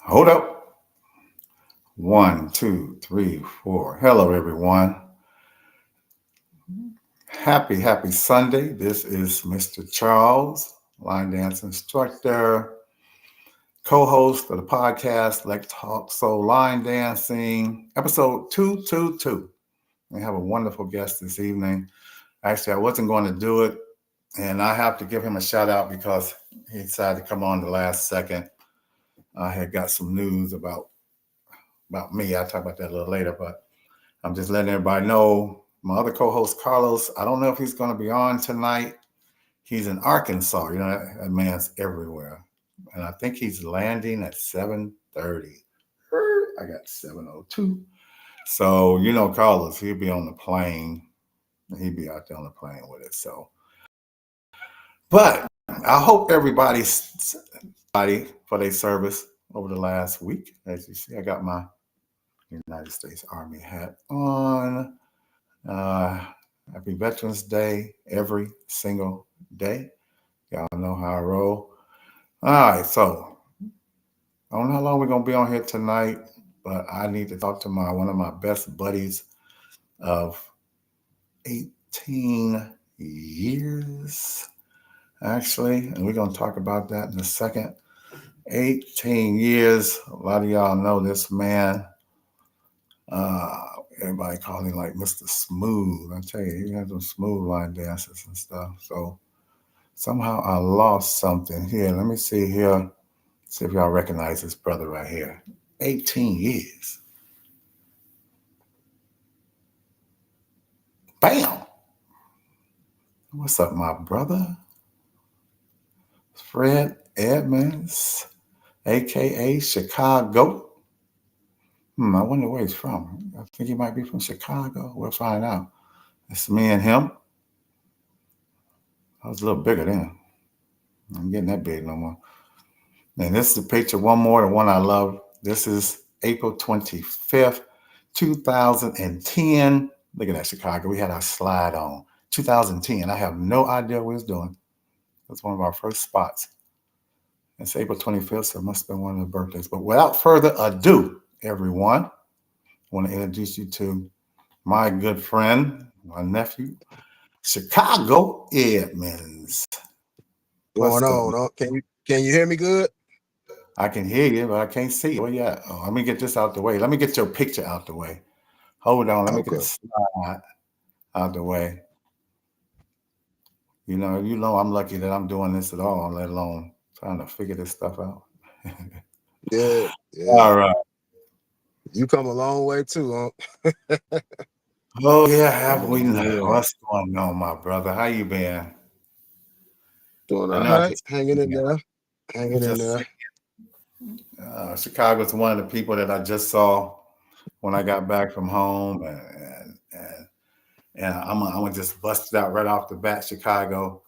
Hold up. One, two, three, four. Hello, everyone. Happy Sunday. This is Mr. Charles, line dance instructor, co host of the podcast, Let's Talk Soul Line Dancing, episode 222. We have a wonderful guest this evening. Actually, I wasn't going to do it, and I have to give him a shout out because he decided to come on the last second. I had got some news about me. I'll talk about that a little later, but I'm just letting everybody know. My other co-host, Carlos, I don't know if he's going to be on tonight. He's in Arkansas. You know, that man's everywhere. And I think he's landing at 7:30. I got 7:02. So, Carlos, he'll be on the plane. He'll be out there on the plane with it. So, but I hope everybody's for their service over the last week. As you see, I got my United States Army hat on. Happy Veterans Day every single day. Y'all know how I roll. All right, so I don't know how long we're gonna be on here tonight, but I need to talk to one of my best buddies of 18 years, actually, and we're gonna talk about that in a second. 18 years. A lot of y'all know this man. Everybody called him like Mr. Smooth. I tell you, he had some smooth line dances and stuff. So somehow I lost something here. Let me see here. See if y'all recognize this brother right here. 18 years. Bam. What's up, my brother? Fred Edmonds, aka Chicago. I wonder where he's from. I think he might be from Chicago. We'll find out. It's me and him. I was a little bigger then. I'm getting that big no more. And this is the picture, one more, the one I love. This is April 25th, 2010. Look at that, Chicago. We had our slide on. 2010. I have no idea what it's doing. That's one of our first spots. It's April 25th, so it must have been one of the birthdays. But without further ado, everyone, I want to introduce you to my good friend, my nephew, Chicago Edmonds. What's going on? Can you hear me good? I can hear you, but I can't see you. Where you at? Oh, let me get this out the way. Let me get your picture out the way. Hold on. Let me get the Okay. slide out the way. You know, I'm lucky that I'm doing this at all, let alone trying to figure this stuff out. Yeah, All yeah. right. You come a long way too, huh? Oh yeah, have we? Yeah. What's going on, my brother? How you been? Doing I all know I right. just Hanging in there. I Hanging in just there. Chicago's one of the people that I just saw when I got back from home, and I'm gonna just bust it out right off the bat. Chicago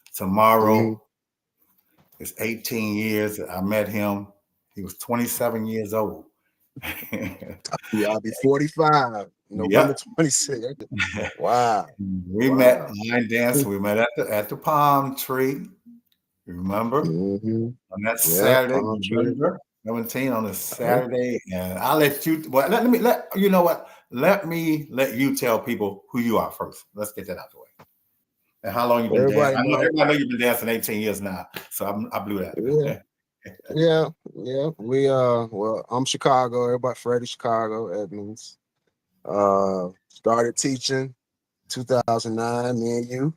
Hmm. tomorrow is 18 years that I met him. He was 27 years old. Yeah, I'll be 45, November Yep. 26th. Wow. We met Wow. line dance. We met at the palm tree. Remember Hmm. on that Yeah, Saturday, palm tree. November 17 on a Yeah. Saturday, and I'll let you. Well, let me let you know what. Let me let you tell people who you are first. Let's get that out the way. And how long you've been dancing? Everybody I know know. everybody know you've been dancing 18 years now, so I blew Yeah, that. yeah, yeah. Well, I'm Chicago. Everybody, Freddie Chicago, Edmonds. Started teaching 2009. Me and you.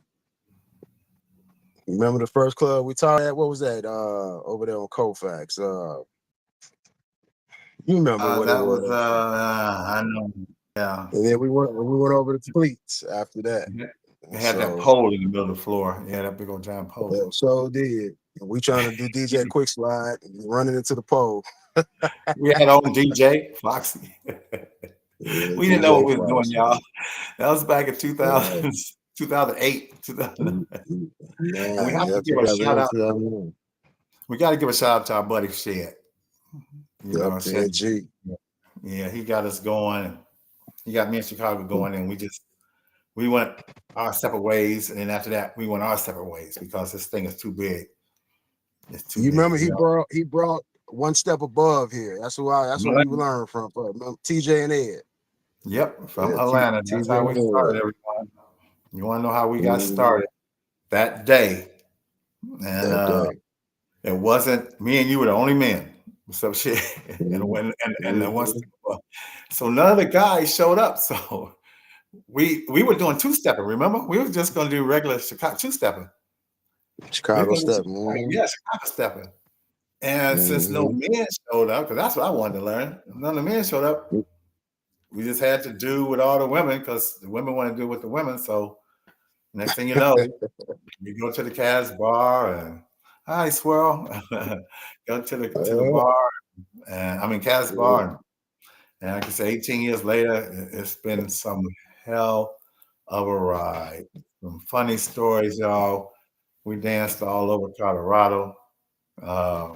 Remember the first club we taught at? What was that? Over there on Colfax. You remember what it That was was? I know. Yeah, And then we went over to Cleats after that. it And had that so pole in the middle of the floor. Yeah, that big old giant pole. so did. And we trying to do DJ Quick Slide, and running into the pole. We had our own DJ Foxy. Yeah, We didn't know what DJ we was doing, y'all. Foster. That was back in Yeah. 2000, 2008, 2009. And we have to Yeah, give a shout 2008, out. 2009. We got to give a shout out to our buddy Shed. Yep, Shed. TNG. Yeah, he got us going. He got me in Chicago going, and we went our separate ways. And then after that, we went our separate ways because this thing is too big. It's too You big. remember he brought one step above here. That's who I. That's what we learned from TJ and Ed. Yep, from Yeah, Atlanta. That's TJ how we and Ed. started, everyone. You want to know how we got Mhm. started? That day. And That day. it wasn't me and you were the only men. So shit. And Mhm. when and then once Mhm. so none of the guys showed up. So we were doing two stepping, remember? We were just gonna do regular Chicago two stepping. We were Chicago gonna do step. yeah, Chicago stepping. And since no Mhm. men showed up, because that's what I wanted to learn, none of the men showed up. We just had to do with all the women because the women want to do with the women. So next thing you know, you go to the Cavs bar and hi swirl. Go to the bar and I mean Cavs bar and I can say 18 years later, it's been some hell of a ride. Some funny stories, y'all. We danced all over Colorado, uh,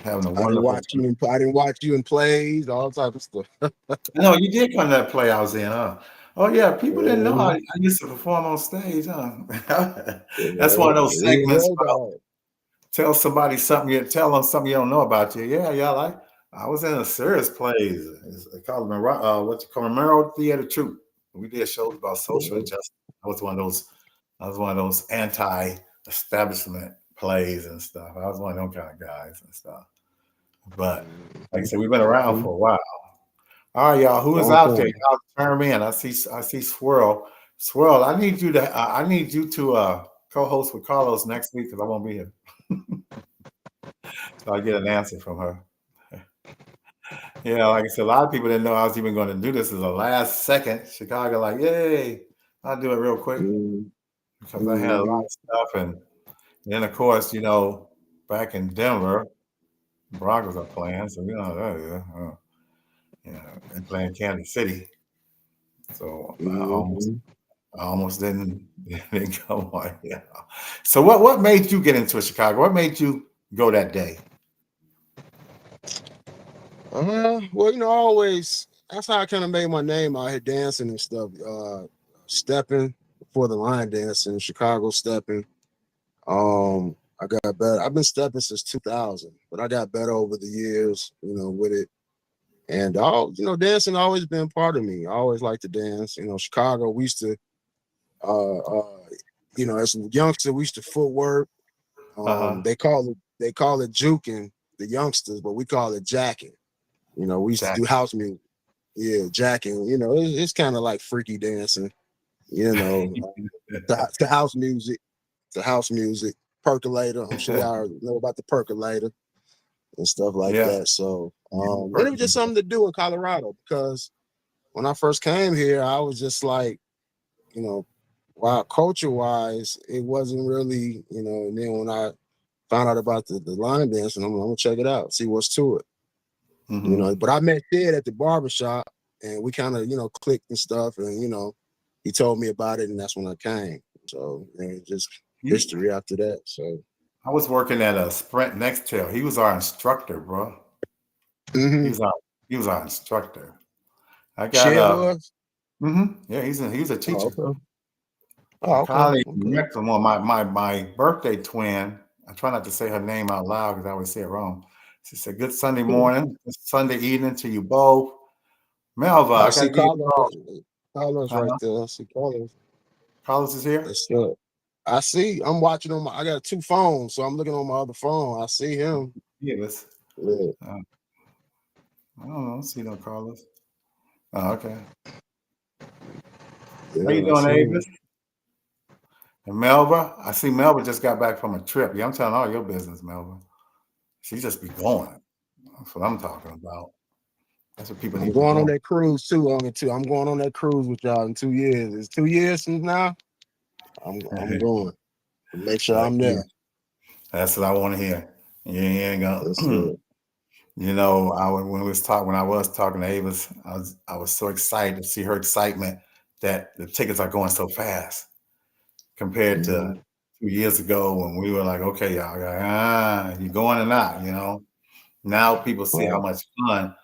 having a wonderful time. I didn't watch you in plays, all type of stuff. No, you did come to that play I was in, huh? Oh yeah, people didn't know Mhm. I used to perform on stage, huh? That's one of Yeah, those he segments was about all tell somebody something you tell them something you don't know about you. Yeah, yeah, like I was in a serious plays. It's called what you call Memorial Theater Troupe. We did shows about social right. injustice. I was one of those. I was one of those anti-establishment plays and stuff. I was one of them kind of guys and stuff. But like I Mhm. said, we've been around Mhm. for a while. All right, y'all. Who is Long out there? time. Y'all turn me in. I see Swirl. Swirl. I need you to co-host with Carlos next week because I won't be here. So I get an answer from her. Yeah, like I said, a lot of people didn't know I was even going to do this as a last second. Chicago, like, yay, I'll do it real quick Mhm. because I had a lot Mhm. of stuff. And then, of course, back in Denver, Broncos are playing. So, they're playing Kansas City. So Mhm. I almost didn't go on. Yeah. So what made you get into Chicago? What made you go that day? Well, always that's how I kind of made my name out here dancing and stuff. Stepping for the line dancing, Chicago stepping. I got better. I've been stepping since 2000, but I got better over the years, with it. And dancing always been part of me. I always liked to dance. Chicago, we used to, uh, uh, as a youngster, we used to footwork. Uh-huh. They call it juking the youngsters, but we call it jacking. We used to Jack. do house music. Yeah, jacking. It's kind of like freaky dancing. You know, to house music, percolator. I'm sure y'all already know about the percolator and stuff like Yeah. that. So, Yeah, and it was just something to do in Colorado because when I first came here, I was just like, you know, wow, culture wise, it wasn't really, and then when I found out about the line dancing, I'm gonna check it out, see what's to it. Mm-hmm. But I met Ted at the barbershop and we kind of, clicked and stuff. And, he told me about it and that's when I came. So just history after that. So I was working at a Sprint Nextel. He was our instructor, bro. He hmm was our he was our instructor. I got Shed was. yeah, he's a Oh, teacher. okay. A Oh, okay. colleague Okay. met someone, my birthday twin. I try not to say her name out loud because I always say it wrong. She said, "Good Sunday morning, good Sunday evening to you both." Melva, I I gotta see give you a call. Carlos right Uh-huh. there. I see Carlos. Carlos is here. That's good. I see. I'm watching I got two phones, so I'm looking on my other phone. I see him. He is. Yeah. Uh, I don't know. I don't see no Carlos. Oh, okay. How you Yeah, I doing, see him. Avis? And Melva, I see Melva just got back from a trip. Yeah, I'm telling all your business, Melva. She just be going. That's what I'm talking about. That's what people I'm need to be going on doing. that cruise too. I'm going on that cruise with y'all in 2 years. It's 2 years from now. I'm going. Make sure Heck I'm yeah. there. That's what I want to hear. You ain't That's gonna. it. When I was talking to Avis, I was so excited to see her excitement that the tickets are going so fast compared to Mhm. 2 years ago when we were like, okay, y'all, you going or not? Now people see how Right. much fun.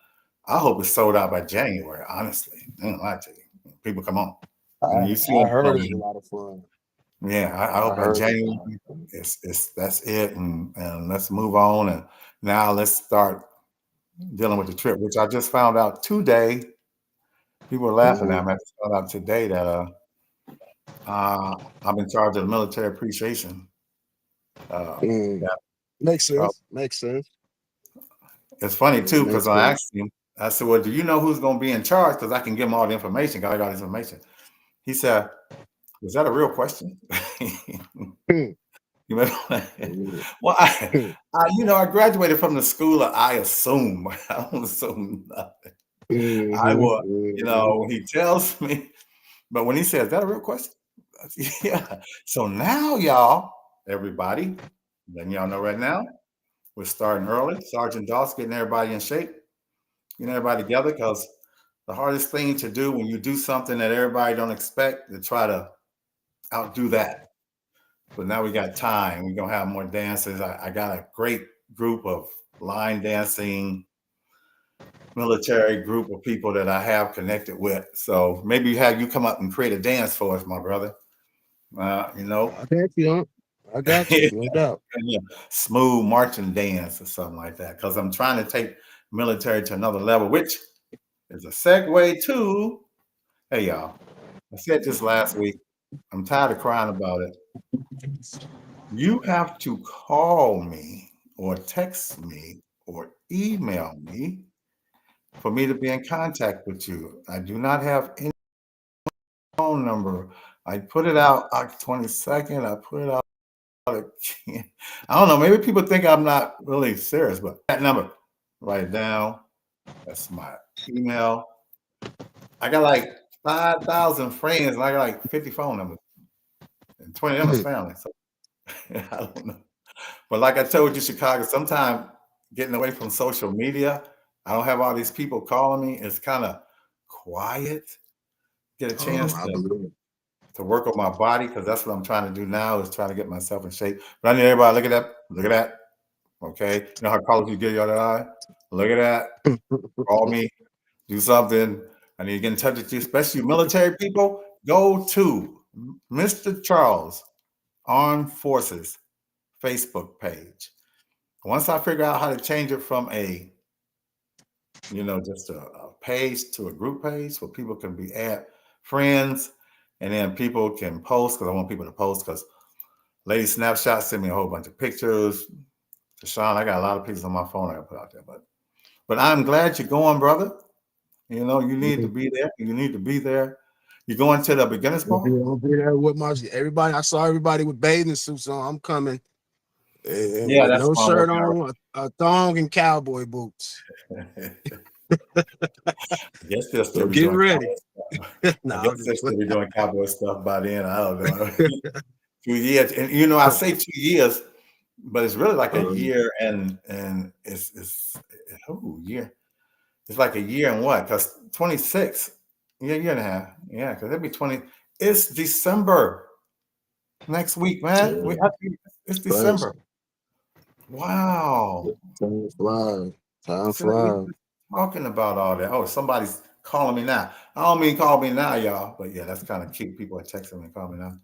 I hope it's sold out by January. Honestly, I don't lie to you. People, come on. And you see I them heard it's a playing. lot of fun. Yeah, I I hope by heard it's a January lot of fun. it's that's it, and let's move on and Now let's start dealing with the trip, which I just found out today. People were laughing at Mhm. me. I just found out today that I'm in charge of the military appreciation. Mm. Yeah, Makes so sense. Makes sense. it's funny too because Makes I sense. asked him. I said, "Well, do you know who's going to be in charge? Because I can give him all the information. Got all this information." He said, "Was that a real question?" Hmm. You know, Mhm. well, Hmm. I graduated from the school of I assume. I don't assume nothing. I Mhm. will, Mhm. when he tells me, but when he says, "Is that a real question?" I said, yeah. So now, y'all, everybody, letting y'all know right now, we're starting early. Sergeant Doss getting everybody in shape, getting everybody together, because the hardest thing to do when you do something that everybody don't expect, to try to outdo that. But now we got time. We're gonna have more dances. I got a great group of line dancing military group of people that I have connected with. So maybe have you come up and create a dance for us, my brother. You know, I got you. Huh? I got you. yeah, No doubt. smooth marching dance or something like that. Because I'm trying to take military to another level, which is a segue to, hey y'all, I said this last week. I'm tired of crying about it. You have to call me or text me or email me for me to be in contact with you. I do not have any phone number. I put it out October 22nd. I put it out again. I don't know. Maybe people think I'm not really serious, but that number, write it down. That's my email. I got like 5,000 friends and I got like 50 phone numbers, and 20 of them is Hmm. family. So I don't know. But like I told you, Chicago, sometimes getting away from social media, I don't have all these people calling me. It's kind of quiet. Get a Oh, chance I to believe it. work on my body because that's what I'm trying to do now is trying to get myself in shape. But I need everybody look at that. Look at that. Okay. You know how college you get you all that eye? Look at that. Call me. Do something. I need to get in touch with you, especially military people. Go to Mr. Charles Armed Forces Facebook page. Once I figure out how to change it from just a page to a group page where people can be add friends and then people can post because I want people to post because Lady Snapshot sent me a whole bunch of pictures. Deshaun, I got a lot of pictures on my phone I can put out there, but I'm glad you're going, brother. You need to Mhm. be there. You need to be there. You going to the beginners ball? I'll be there with my everybody. I saw everybody with bathing suits on. I'm coming Yeah, with that's no what I'm shirt working on, a thong and cowboy boots. on. I guess they'll still So be get doing ready. cowboy stuff. No, I I'm guess they'll just still be doing cowboy stuff by then. I don't know. 2 years, and I say 2 years, but it's really like a um, year and it's year. It's like a year and what? Because 26, yeah, year and a half. Yeah, because it'd be 20. It's December next week, man. yeah, It's crazy. December. Wow. Time flies. Time So we flies. just talking about all that. Oh, somebody's calling me now. I don't mean call me now, y'all. But yeah, that's kind of cute. People are texting me and calling me now.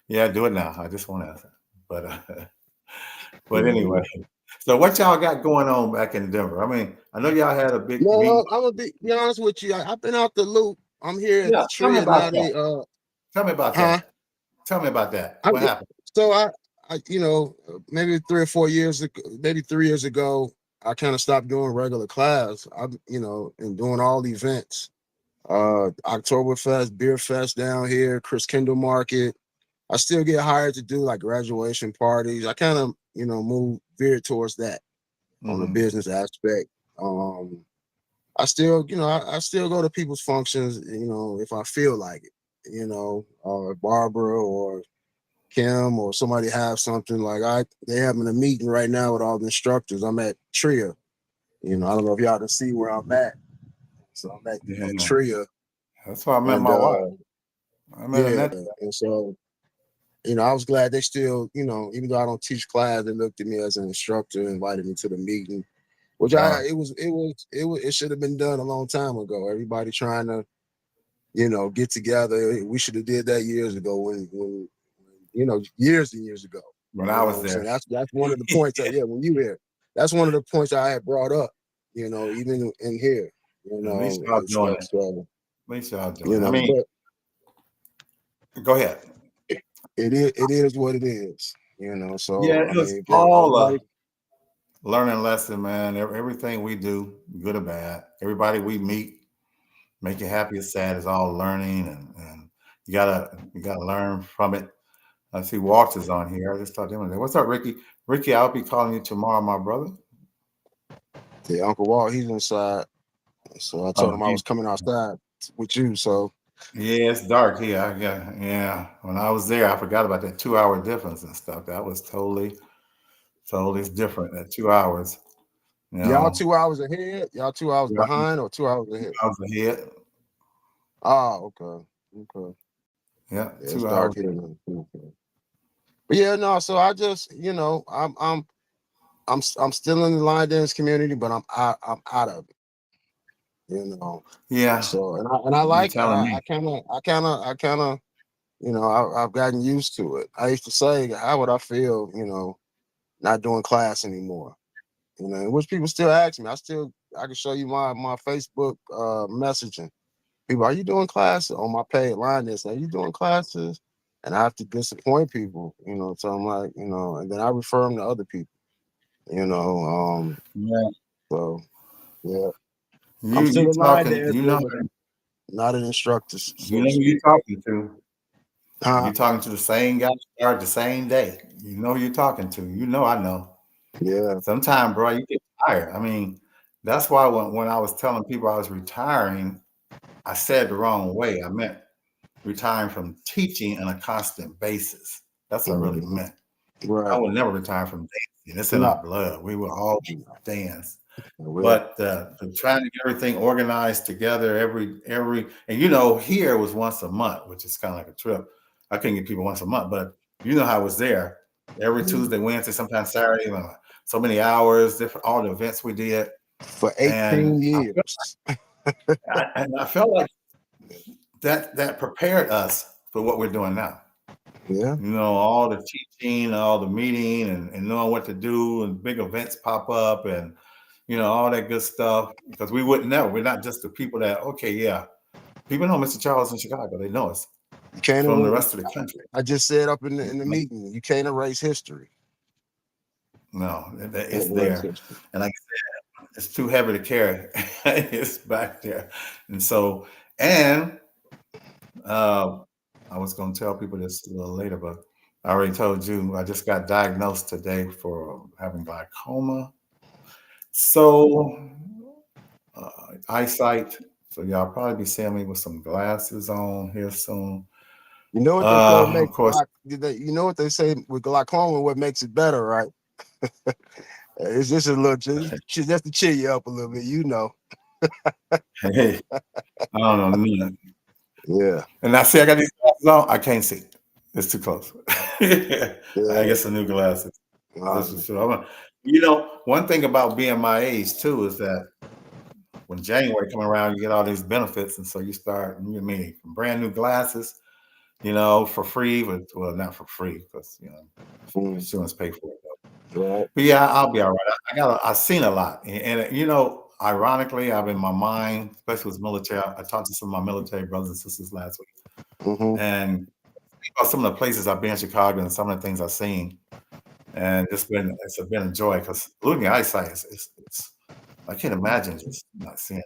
Yeah, do it now. I just want to answer. But but anyway. Mhm. So what y'all got going on back in Denver? I mean, I know y'all had a big meeting. No, I'm gonna be honest with you. I've been out the loop. I'm here at Yeah, the tell me Tria about now. that. They Tell me about huh? that. Tell me about that. I What happened? so maybe 3 or 4 years ago, maybe 3 years ago, I kind of stopped doing regular class. I'm and doing all events. Oktoberfest, Beer Fest down here, Chris Kendall Market. I still get hired to do like graduation parties. I kind of move veered towards that on the Hmm. business aspect. Um, I still, I still go to people's functions, if I feel like it, Barbara or Kim or somebody have something like they having a meeting right now with all the instructors. I'm at Tria. I don't know if y'all can see where I'm at. So I'm at Yeah, Tria. that's why I met And my wife. I met yeah, Annette. and so I was glad they still, even though I don't teach class, they looked at me as an instructor, invited me to the meeting, which Uh, it should have been done a long time ago. Everybody trying to get together. We should have did that years ago when years and years ago. when You I know what was I'm there. saying? That's one of the points. Yeah, when you here. that's one of the points I had brought up, even in here, At least y'all and doing stuff. it. So, At least y'all doing it. I mean, but go ahead. it is what it is, Yeah, So I it was mean, all a everybody, learning lesson, man. Everything we do, good or bad, everybody we meet, make you happy or sad, is all learning, and you gotta learn from it. I see Walter's on here. I just talked to him. What's up, Ricky? Ricky, I'll be calling you tomorrow, my brother. yeah, Uncle Walt, he's inside. So I told Oh, him I was coming outside with you. So yeah, it's dark here. Yeah. When I was there, I forgot about that 2 hour difference and stuff. That was totally different. That 2 hours, you y'all know, 2 hours ahead, y'all 2 hours two behind, or 2 hours ahead. hours ahead. Oh, okay. Yeah, Yeah, it's 2 hours. dark here now. Okay. But yeah, no. So I just, I'm still in the line dance community, but I'm out of it. You know. Yeah, So and I you're like it. telling I me. kind of I've gotten used to it. I used to say, how would I feel, not doing class anymore? Which people still ask me. I can show you my Facebook messaging. People, are you doing classes on my paid line? This, are you doing classes? And I have to disappoint people, So I'm like, and then I refer them to other people, you know. Yeah, So yeah, I'm you still a line talking. dancer, but not an instructor, so You to know who you speak. talking to. Uh, You talking to the same guy started the same day. You know who you're talking to. You know I know. yeah. Sometimes, bro, you get tired. I mean, that's why when I was telling people I was retiring, I said the wrong way. I meant retiring from teaching on a constant basis. That's what I really Mhm. meant. I Right. would never retire from dancing. It's in our No. blood. We will always dance. Well, But trying to get everything organized together and here was once a month, which is kind of like a trip. I couldn't get people once a month, but you know how I was there every mhm. Tuesday, Wednesday, sometimes Saturday, so many hours, different all the events we did, For and 18 years. I felt like that prepared us for what we're doing now. Yeah. All the teaching, all the meeting, and knowing what to do, and big events pop up, and all that good stuff. Because we wouldn't know. We're not just the people that, okay, yeah. People know Mr. Charles in Chicago. They know us You can't from the erase. rest of the country. I just said up in the meeting, you can't erase history. No, Can't it's erase there. history. And like I said, it's too heavy to carry. It's back there. And so, and uh, I was going to tell people this a little later, but I already told you I just got diagnosed today for having glaucoma. So, eyesight. So, y'all probably be seeing me with some glasses on here soon. You know what they say Of makes course, you know what they say with glaucoma, what makes it better, right? It's just a little just to cheer you up a little bit. hey, I don't know. Yeah, And I see I got these glasses on. I can't see. It's too close. I yeah. get some new glasses. This Um, is sure. One thing about being my age too is that when January come around, you get all these benefits, and so you start. Mean from brand new glasses, for free. Well, not for free because mm, insurance pay for it. right. But yeah, I'll be all right. I've seen a lot, and ironically, I've in my mind, especially with military. I talked to some of my military brothers and sisters last week, Hmm. and about some of the places I've been in Chicago and some of the things I've seen, and it's been a joy because losing eyesight it's I can't imagine just not seeing it.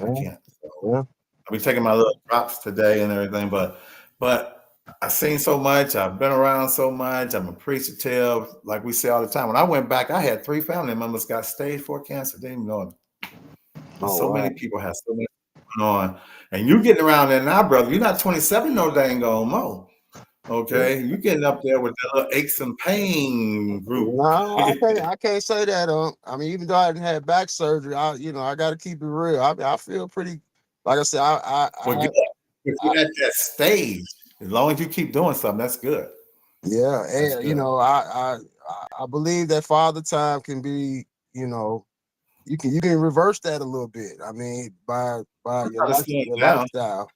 I Yeah, can't. So yeah. I'll be taking my little drops today and everything, but I've seen so much. I've been around so much. I'm appreciative. Like we say all the time. When I went back, I had 3 family members got stage 4 cancer. Didn't even know it. And Oh so many wow. people have so much going on. And you getting around there now, brother. You're not 27 no dang on mo. Yeah. Okay, you getting up there with the little aches and pain group. No, I can't say that. I mean, even though I didn't have back surgery, I got to keep it real. I feel pretty. Like I said, Well, good. If I you're at that stage, as long as you keep doing something, that's good. yeah, That's and good. I believe that father time can be, you can reverse that a little bit. I mean, by I'm your trying to life slow him your down. lifestyle.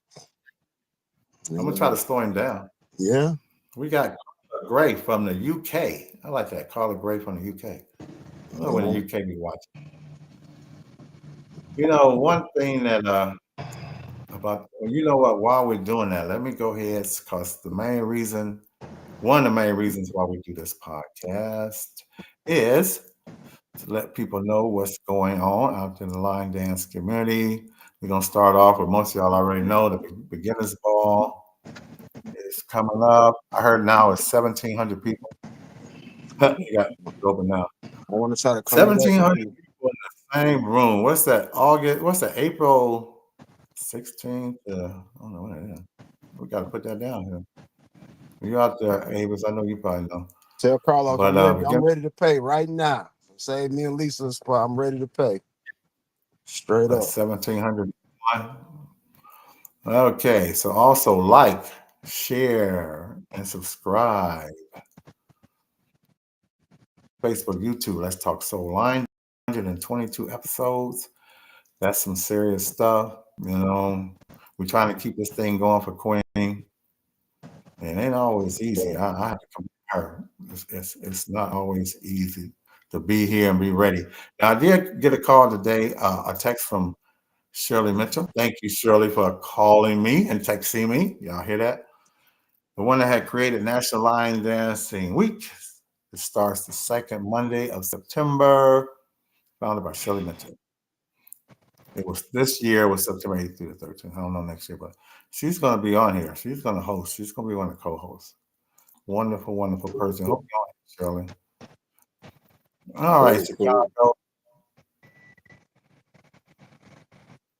I'm gonna try to You slow him down. Yeah. We got Carla Gray from the UK. I like that. Carla Gray from the UK. I know when the UK be watching. One thing that about well, you know what? While we're doing that, let me go ahead because one of the main reasons why we do this podcast is to let people know what's going on out in the line dance community. We're gonna start off with most of y'all already know the beginners ball is coming up. I heard now it's 1,700 people. You got it open now. I want to try to come to that 1,700 too. people in the same room. What's that? August? What's that? April 16th? I don't know what it is. We got to put that down here. You out there, Avis? I know you probably know. Tell Carlos But I'm ready. I'm begin ready to pay right now. Save me and Lisa a spot. I'm ready to pay. Straight like up. 1,700. Okay, so also like, share, and subscribe. Facebook, YouTube, Let's Talk Soul Line. 122 episodes. That's some serious stuff. We're trying to keep this thing going for Queen. It ain't always easy. I have to come to her. It's not always easy to be here and be ready. Now, I did get a call today, a text from Shirley Mitchell. Thank you, Shirley, for calling me and texting me. Y'all hear that? The one that had created National Line Dancing Week. It starts the second Monday of September, founded by Shirley Mitchell. It was this year was September 8th through the 13th. I don't know next year, but she's going to be on here. She's going to host. She's going to be one of the co-hosts. Wonderful, wonderful person. Hope you're on here, Shirley. All right, Cool. Chicago.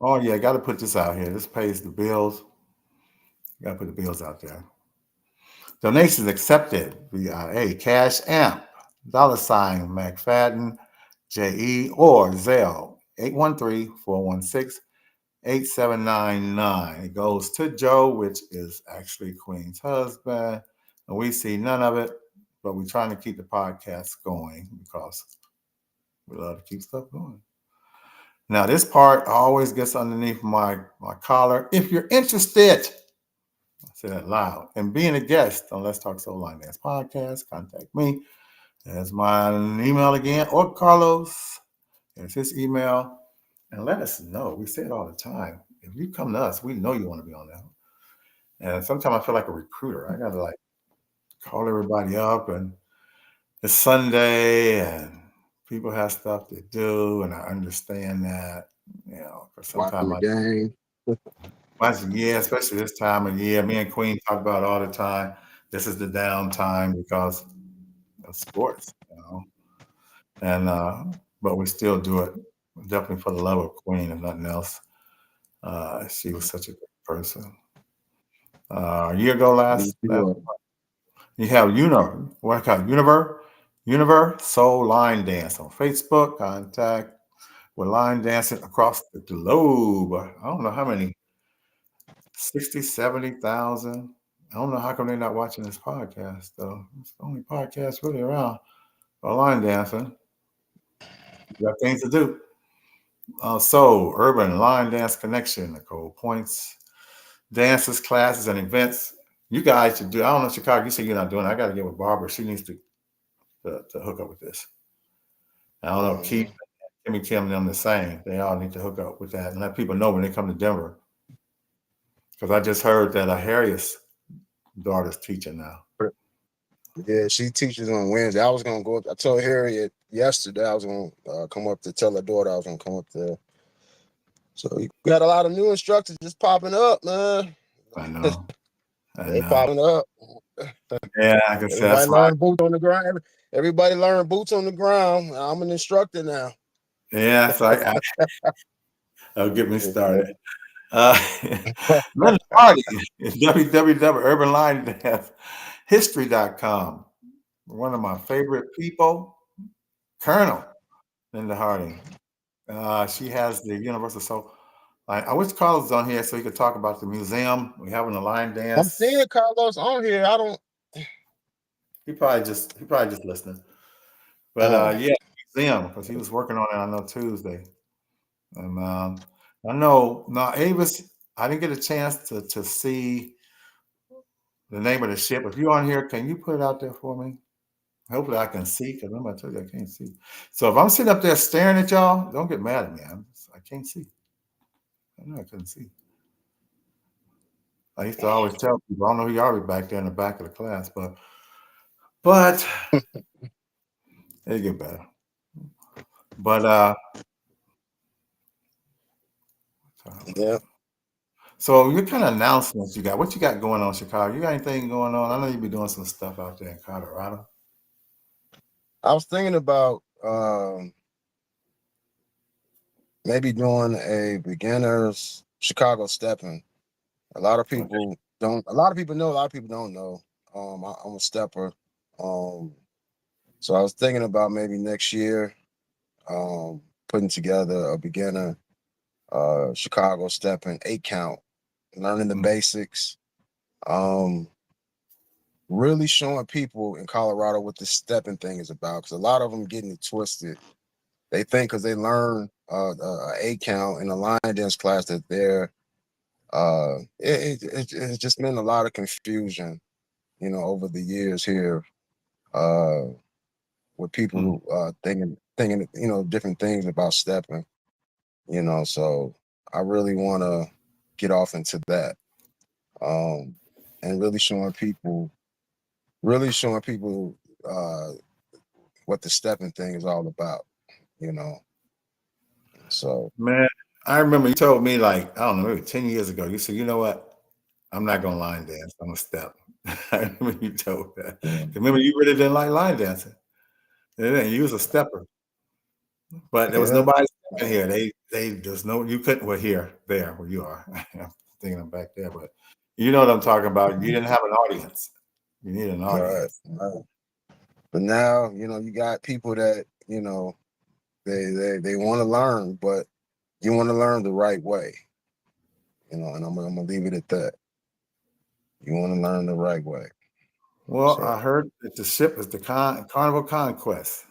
Oh yeah, got to put this out here. This pays the bills. Got to put the bills out there. Donations accepted via Cash Amp, $ McFadden, JE, or Zelle, 813-416-8799. It goes to Joe, which is actually Queen's husband. And we see none of it, but we're trying to keep the podcast going because we love to keep stuff going. Now, this part always gets underneath my collar. If you're interested, I say that loud, and being a guest on Let's Talk Soul Line Dance podcast, contact me. There's my email again, or Carlos. There's his email. And let us know. We say it all the time. If you come to us, we know you want to be on that. And sometimes I feel like a recruiter. I got to call everybody up, and it's Sunday and people have stuff to do. And I understand that, because Watching sometimes the game. yeah, especially this time of year, me and Queen talk about it all the time. This is the downtime because of sports, and but we still do it definitely for the love of Queen and nothing else. She was such a good person. A year ago, Me last too. you have Univer Soul Line Dance on Facebook. Contact with line dancing across the globe. I don't know how many 60, 70,000. I don't know how come they're not watching this podcast though. It's the only podcast really around for line dancing. You got things to do. So, Urban Line Dance Connection, Nicole Points, dances, classes, and events. You guys should do. I don't know, Chicago. You say you're not doing it. I got to get with Barbara. She needs to hook up with this. I don't know. Keith, Kimmy, Kim, and them the same. They all need to hook up with that and let people know when they come to Denver. Because I just heard that Harriet's daughter's teaching now. Yeah, she teaches on Wednesday. I was gonna go up. I told Harriet yesterday I was gonna come up to tell her daughter I was gonna come up there. So you got a lot of new instructors just popping up, man. I know. They popping up. Yeah, like I said, Everybody learn boots on the ground. Everybody learn boots on the ground. I'm an instructor now. yeah. So I'll get me started. Uh, Linda Hardy, www.urbanlinedancehistory.com. One of my favorite people, Colonel Linda Harding. She has the Universal Soul. I wish Carlos was on here so he could talk about the museum. We having a line I'm dance. seeing Carlos on here. I don't. He probably just listening. But yeah, museum because he was working on it. I know Tuesday, and I know now Avis. I didn't get a chance to see the name of the ship. If you're on here, can you put it out there for me? Hopefully I can see because remember I told you I can't see. So if I'm sitting up there staring at y'all, don't get mad at me. I can't see. I know I couldn't see. I used to always tell people, I don't know who y'all be back there in the back of the class, but it get better. But Yeah. so what kind of announcements you got? What you got going on in Chicago? You got anything going on? I know you be doing some stuff out there in Colorado. I was thinking about maybe doing a beginners Chicago stepping. A lot of Okay. people don't. A lot of people know. A lot of people don't know. I'm a stepper. Um, so I was thinking about maybe next year, putting together a beginner Chicago stepping 8 count, learning the Mm, basics. Um, really showing people in Colorado what this stepping thing is about, because a lot of them getting it twisted. They think because they learn a 8 count in a line dance class that they're it's just been a lot of confusion, over the years here, uh, with mm. people thinking different things about stepping. So I really want to get off into that, um, and really showing people uh, what the stepping thing is all about. You know, so Man, I remember you told me like, I don't know, maybe 10 years ago, you said, you know what? I'm not gonna line dance, I'm gonna step. I remember you told that. yeah, Remember you really didn't like line dancing. And you was a stepper. But there was yeah, nobody stepping here. They there's no you couldn't well here, there where you are. I'm thinking I'm back there, but you know what I'm talking about. You didn't have an audience. You need an all right, audience. all right. But now you got people that they want to learn, but you want to learn the right way. And I'm gonna leave it at that. You want to learn the right way. Well, So I heard that the ship is the Carnival Conquest.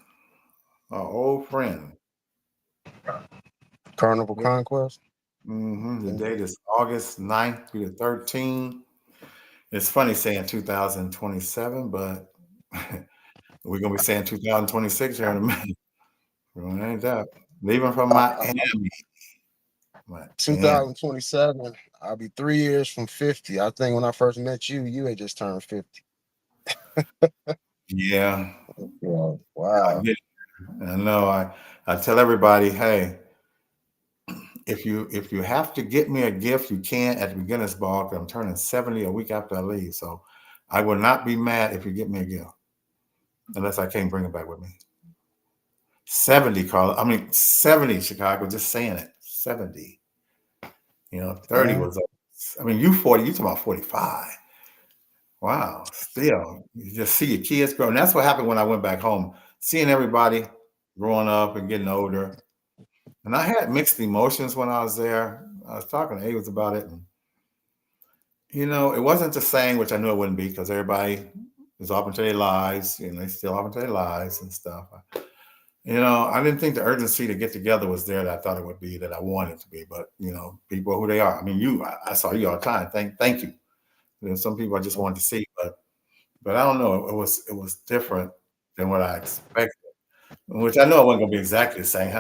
Our old friend. Carnival Conquest. The Okay. date is August 9th through the 13th. It's funny saying 2027, but we're gonna be saying 2026 here in a minute. Well, ain't that? Leaving from Miami. Miami. 2027. I'll be 3 years from 50. I think when I first met you, you had just turned 50. Yeah, Yeah. I Wow. get it. I know. I tell everybody, hey, if you have to get me a gift, you can at the beginner's ball because I'm turning 70 a week after I leave. So I will not be mad if you get me a gift, unless I can't bring it back with me. 70, Carl. I mean 70, Chicago, just saying it. 70. 30 Yeah. was I mean, you 40, you talking about 45. Wow, still, you just see your kids grow. And that's what happened when I went back home, seeing everybody growing up and getting older. And I had mixed emotions when I was there. I was talking to Avis about it. And, it wasn't the same, which I knew it wouldn't be because everybody is off into their lives, they still off into their lives and stuff. I didn't think the urgency to get together was there that I thought it would be, that I wanted to be. But, people are who they are. I mean, I saw you all the time. Thank you. There's some people I just wanted to see, but I don't know. It was different than what I expected, which I know it wasn't gonna be exactly the same.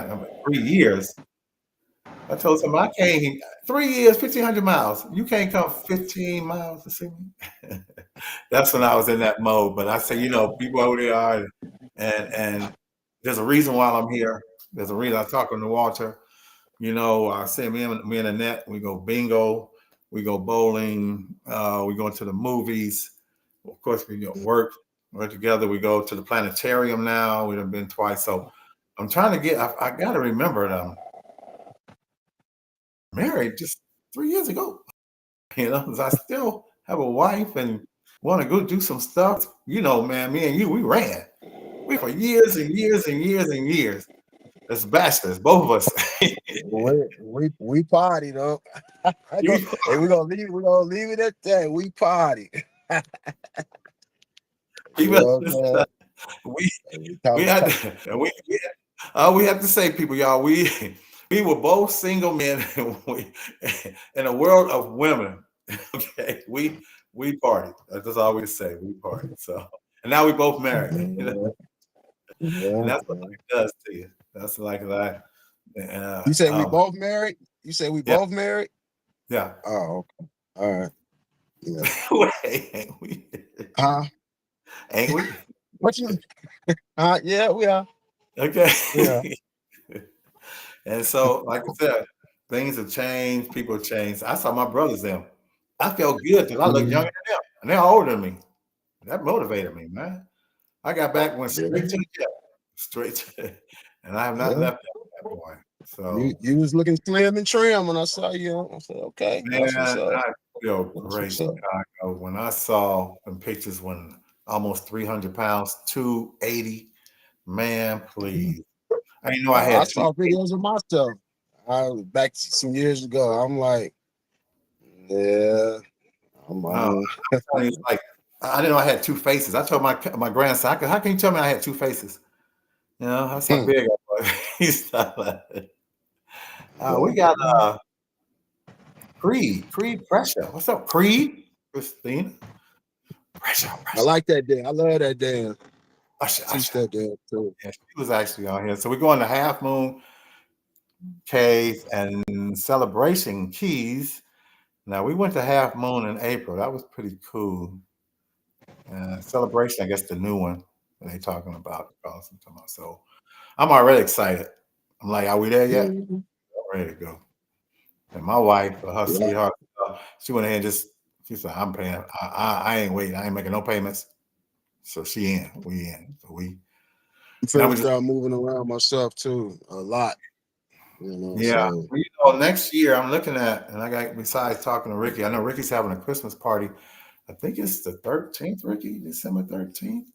3 years. I told somebody I can't 3 years, 1,500 miles. You can't come 15 miles to see me. That's when I was in that mode. But I say, people are who they are, and there's a reason why I'm here. There's a reason I talk on the Walter. I say me and Annette, we go bingo, we go bowling, we go to the movies. Of course, we work. We're together. We go to the planetarium now. We've been twice. So I'm trying to get. I got to remember that I'm married just 3 years ago. 'Cause I still have a wife and want to go do some stuff. Man, me and you, we ran. We for years and years and years and years. As bachelors, both of us. We party though. we, Hey, we're gonna leave it at that. We party. You even, know what I'm saying? we We we talk, had talk, to, we have to say, people, y'all, we were both single men and in a world of women. Okay, we partied. That's all we say. We partied. So, And now we both married. And Yeah, that's what yeah. life does to you. That's like that. You say we both married? You say we Yeah, both married? yeah. Oh, okay. All right. Yeah. Wait, ain't we? Huh? Ain't we? What you? Yeah, we are. Okay. Yeah. And so, like I said, things have changed. People have changed. I saw my brothers them. I felt good because I look younger Mhm. than them, and they're older than me. That motivated me, man. I got back, went Yeah. straight to the gym, straight to, and I have not Yeah. left that point. You So, you was looking slim and trim when I saw you. I said, okay, man, that's what's up. I feel That's great, what's up. Chicago. When I saw them pictures when almost 300 pounds, 280, man, please. I didn't know I I had saw 280. videos of myself. I was back some years ago. I'm like, yeah, No, I'm I'm telling you, it's like I didn't know I had two faces. I told my grandson, how can you tell me I had two faces? You know, that's how big I was. He's like, we got yeah. Creed Pressure. What's up, Creed? Christina? Pressure, I pressure. like that dance. I love that dance. Usher, Teach Usher. that dance too. Yeah, she was actually on here. So we're going to Half Moon Cave and Celebration Keys. Now we went to Half Moon in April. That was pretty cool. Celebration, I guess the new one that they talking about. So I'm already excited. I'm like, are we there yet? Mhm. I'm ready to go. And my wife, her Yeah. sweetheart, she went ahead and she said, I'm paying. I ain't waiting. I ain't making no payments. So she in. We in. So I'm now finna we just, start moving around myself too a lot. You know, yeah. so Next year I'm looking at, and I got, besides talking to Ricky, I know Ricky's having a Christmas party. I think it's the 13th, Ricky, December 13th.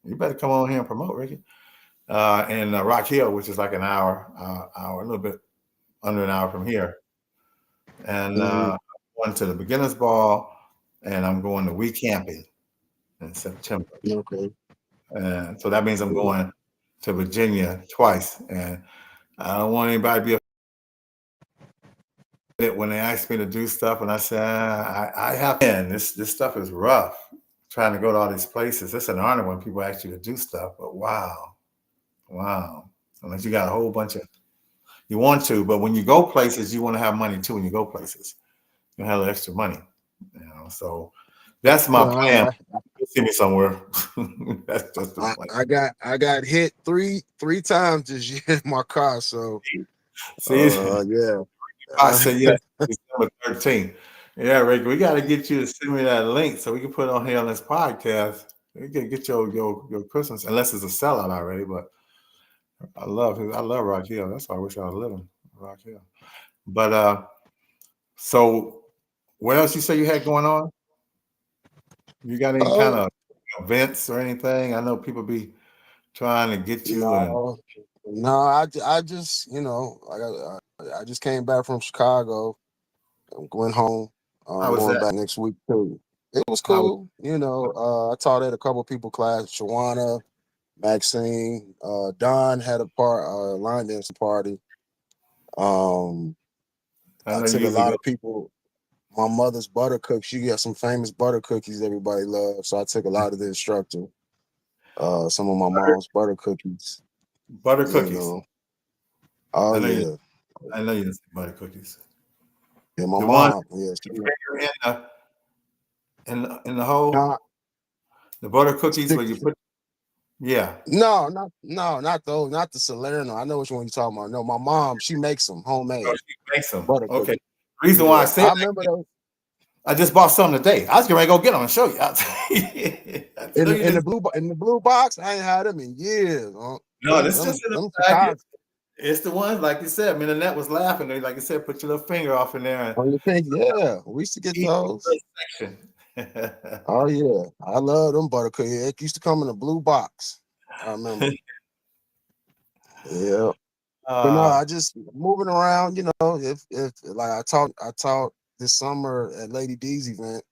You better come on here and promote, Ricky. In Rock Hill, which is like an hour, a little bit under an hour from here. And mhm. I'm going to the beginners ball, and I'm going to We Camping in September. Okay. And so that means I'm going to Virginia twice. And I don't want anybody to be offended when they ask me to do stuff. And I say, I have to. Man, this stuff is rough. Trying to go to all these places. It's an honor when people ask you to do stuff, but wow. Unless you got a whole bunch of, you want to, but when you go places, you want to have money too when you go places. You have extra money, So that's my plan. Yeah, You'll see me somewhere. That's just the plan. I got hit three times this year in my car. So See, yeah. I said yes, December 13th. Yeah, Rick, we got to get you to send me that link so we can put it on here on this podcast. We can get your Christmas, unless it's a sellout already. But I love Rock Hill. That's why I wish I was living Rock Hill. But so what else you say you had going on? You got any kind Oh of events or anything? I know people be trying to get you, and no, no. I just I just came back from Chicago. I'm going home. how I'm was going that? back next week too. It was How was cool. I taught at a couple people class. Shawana, Maxine, Don had a line dancing party. Um, I I know you took a usually lot go. of people. My mother's butter cookies. She got some famous butter cookies everybody loves. So I took a lot of the instructor. Some of my mom's butter cookies. Butter You cookies. know. Oh I know you. yeah. I know you didn't say butter cookies. Yeah, my The ones mom. Yeah, she with your finger in the hole. nah, The butter cookies stick. where you put. Yeah. No, not those, not the Salerno. I know which one you're talking about. No, my mom, she makes them Oh, homemade she makes them. butter Okay. cookies. Reason why I Yeah, said I that, remember those I just bought some today. I was getting ready to go get them and show you. I in know you didn't. the blue box. I ain't had them in years. No, this just in the Them bag. Chicago It's the ones like you said. I mean, Annette was laughing. Like you said, put your little finger off in there and on your pink. Yeah, we used to get eat the those. good section. Oh yeah, I love them butter cookies. It used to come in a blue box. I remember. Yeah, but no, uh, I just moving around. If like I taught this summer at Lady D's event.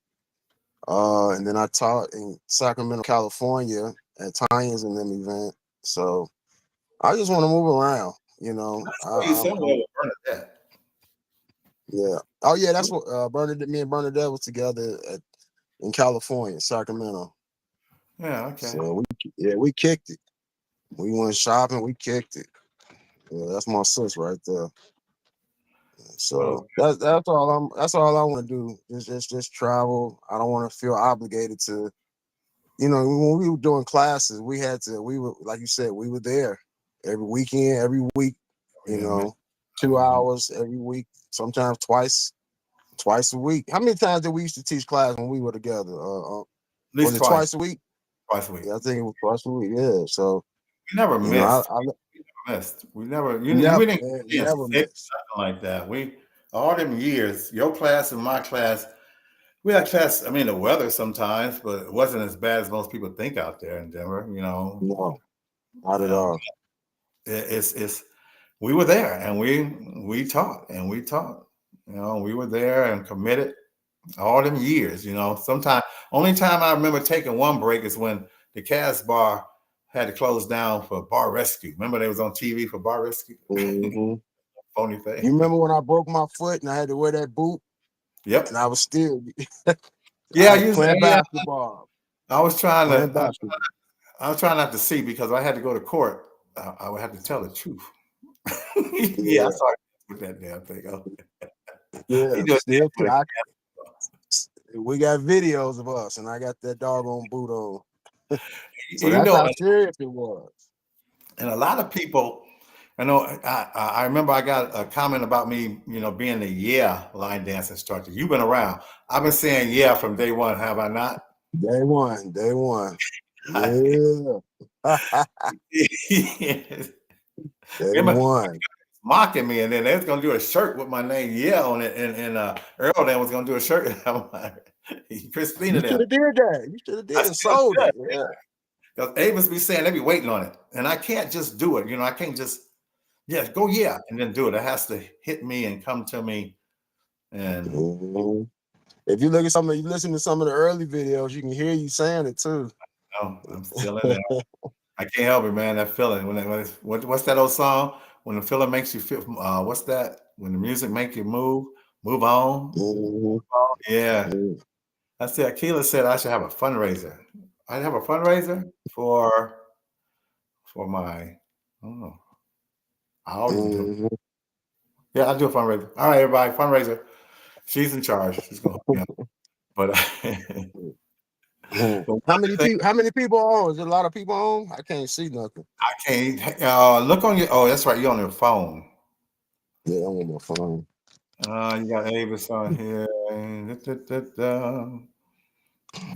And then I taught in Sacramento, California at Tyans and them event. So I just want to move around, I saw you somewhere I'm with Bernadette. yeah. Oh yeah, that's what Bernadette, me and Bernadette was together in California, Sacramento. Yeah, okay. So we kicked it. We went shopping, we kicked it. Yeah, that's my sis right there. Well, So that's all I want to do. Just travel. I don't want to feel obligated to, when we were doing classes, we were, like you said, we were there every weekend, every week, you yeah, man. know, 2 hours every week, sometimes twice a week. How many times did we used to teach class when we were together? At Was least it twice, twice a week? twice a week. Yeah, I think it was twice a week. Yeah. So, We never missed. I Missed. We never. We never, didn't man, get never sick, miss. nothing like that. We all them years, your class and my class. We had class. I mean, the weather sometimes, but it wasn't as bad as most people think out there in Denver. No, not at Um, all. it's we were there and we taught and we taught. We were there and committed all them years. Sometimes only time I remember taking one break is when the Cas bar had to close down for bar rescue. Remember they was on TV for bar rescue? Hmm. Phony thing. You remember when I broke my foot and I had to wear that boot and Yep. I was still Yeah, playing yeah. basketball, I was trying playing to. basketball. I was trying not to see because I had to go to court. I would have to tell the truth. Yeah, I Yeah, saw it with that damn thing. Oh, he yeah, just still. with a We got videos of us, and I got that doggone boot on. So you that's know, how serious it was. and a lot of people. I know. I remember I got a comment about me. Being the line dance instructor. You've been around. I've been saying yeah from day one. Have I not? Day one, day one. Yeah. Day Remember one. mocking me, and then they was gonna do a shirt with my name yeah on it, and Earl then was gonna do a shirt. I'm like, Christina You should then. have did that. You should have I did and still sold should. it. Yeah. Because Avis be saying they be waiting on it, and I can't just do it. I can't just go and then do it. It has to hit me and come to me. And Mhm. If you look at you listen to some of the early videos, you can hear you saying it too. I'm still in there. I can't help it, man. That feeling what's that old song? When the feeling makes you feel. What's that? When the music make you move on. Mhm. Yeah, Mhm. I said. Akila said I should have a fundraiser. I'd have a fundraiser for my. I don't know. I always do. Mhm. Yeah, I'll do a fundraiser. All right, everybody, fundraiser. She's in charge. She's gonna hook me up. But, Mhm. but How many people? How many people on? Is there a lot of people on? I can't see nothing. I can't look on your. Oh, that's right. You're on your phone. Yeah, I'm on my phone. You got Avis on here. Da, da, da, da.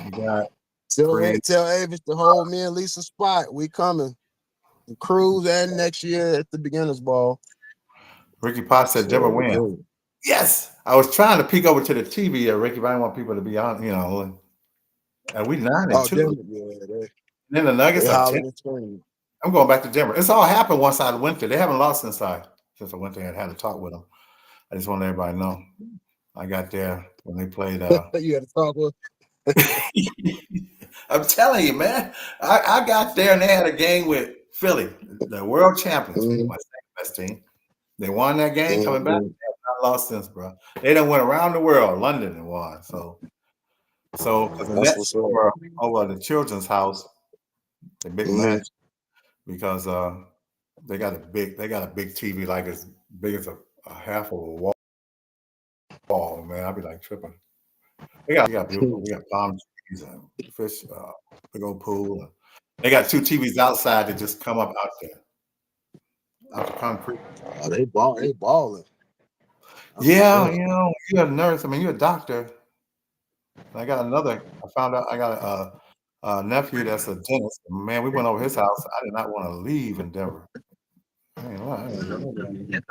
You got create. Tell Avis to hold me and Lisa spot. We coming. The cruise and next year at the beginners ball. Ricky Potts said Denver So win. yeah. Yes, I was trying to peek over to the TV there, Ricky, but I didn't want people to be on. And we 9 and Oh, 2. Denver, yeah, And then the they Nuggets are 10. hollering and screaming. I'm going back to Denver. It's all happened once I went there. They haven't lost since I went there and had a talk with them. I just want everybody to know. I got there when they played. You had to talk with. I'm telling you, man. I got there and they had a game with Philly, the world champions, Mhm. my second best team. They won that game coming back. Mhm. They have not lost since, bro. They done went around the world, London and won. So because the That's Nets what's up. over the children's house, the big Mhm. man, because they got a big TV like as big as a half of a wall, man. I'd be like tripping. We got beautiful. We got palm trees and fish, big old pool. And they got two TVs outside that just come up out there, out the concrete. Oh, they balling. That's what's Yeah, up. you're a nurse. I mean, you're a doctor. I got another. I found out I got a nephew that's a dentist. Man, we went over his house. I did not want to leave in Denver. I ain't lying. I ain't going nowhere.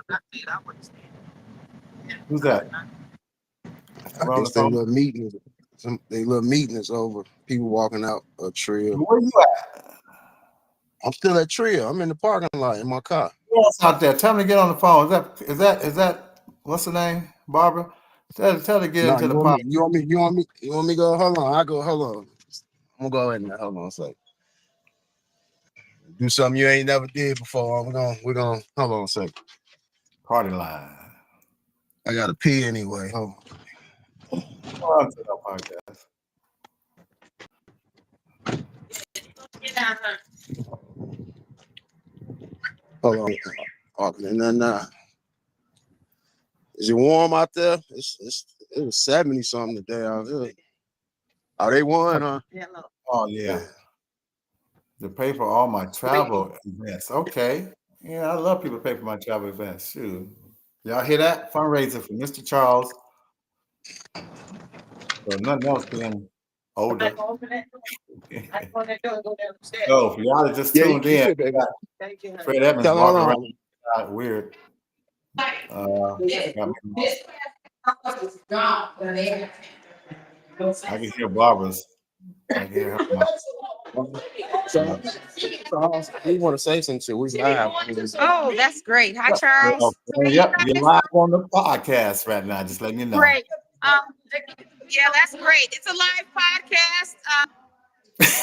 Who's that? I We're on the guess they phone. little meeting. They little meeting is over. People walking out a trio. Where you at? I'm still at trio. I'm in the parking lot in my car. Who else out there? Tell me to get on the phone. Is that what's the name? Barbara? Tell her to get No, into the pod. you want me to go? Hold on. I go, hold on. I'm gonna go ahead and hold on a second. Do something you ain't never did before. We're gonna hold on a second. Party line. I gotta pee anyway. Hold on. Come on to the podcast. Hold on. Oh, no. Is it warm out there? It was 70 something today out here. Oh, they won, huh? Oh yeah. To pay for all my travel events. Okay. Yeah, I love people pay for my travel events. Shoot. Y'all hear that? Fundraiser for Mr. Charles. So nothing else being older. So for y'all that just Yeah, tuned you in, should, baby. Fred Edmonds Hold walking around on. weird. Got me- I can hear Barbara's. I can hear her. Charles, we want to say something to. We live. Oh, that's great. Hi, Well, Charles. yep, you're live on the podcast right now. Just letting you know. Great. Um, yeah, that's great. It's a live podcast.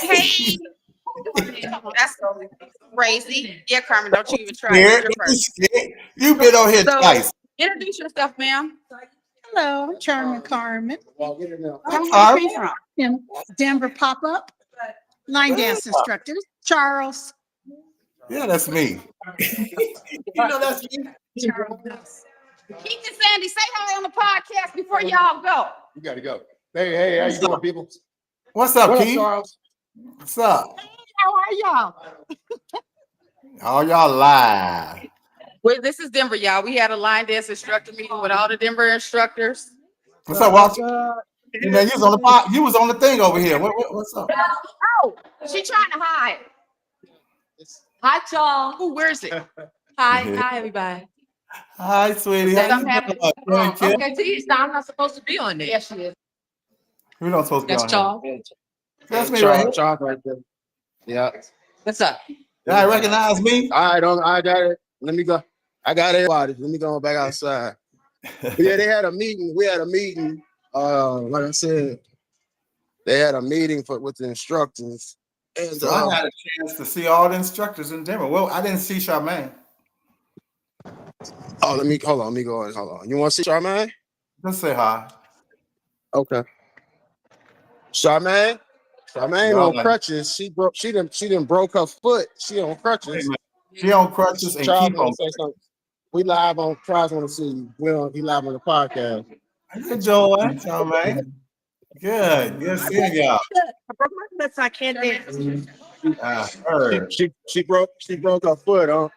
Hey, that's crazy. Yeah, Carmen, don't you even try this. Scared? You're Don't be first. scared. You've been on here So, twice. introduce yourself, ma'am. Hello, I'm Charmin Carmen. Tell me where you Carmen. came from. In Denver pop-up line dance instructors. Charles. Yeah, that's me. You know that's me. Keith and Sandy, say hi on the podcast before y'all go. You got to go. Hey, how you doing, people? What's up, What up, Keith? Charles? What's up? How are y'all? All y'all live. Well, this is Denver, y'all. We had a line dance instructor meeting with all the Denver instructors. What's up, Walter? Hey, man, you was on the you was on the thing over here. What's up? Oh, she trying to hide. Hi, y'all. Ooh, where is it? Hi, everybody. Hi, sweetie. How you doing? Kid? Okay, T, I'm not supposed to be on there. Yes, she is. We're not supposed to be That's on Charles. here. That's me right here. Charles right there. Yeah. What's up? Y'all recognize me? All right, I got it. Let me go. I got everybody. Let me go back outside. But yeah, they had a meeting. We had a meeting. Like I said, they had a meeting with the instructors. And So I had a chance to see all the instructors in Denver. Well, I didn't see Charmaine. hold on. Let me go. Hold on. You want to see Charmaine? Just say hi. Okay. Charmaine Y'all on like, crutches. She didn't broke her foot. She on hey, crutches. man, she on crutches and Charles keep want on. to say something. We live on. Charles want to see you. He live on the podcast. How you doing, Charmaine? Good seeing y'all. I broke my foot, so I can't dance. I heard. She broke her foot, huh?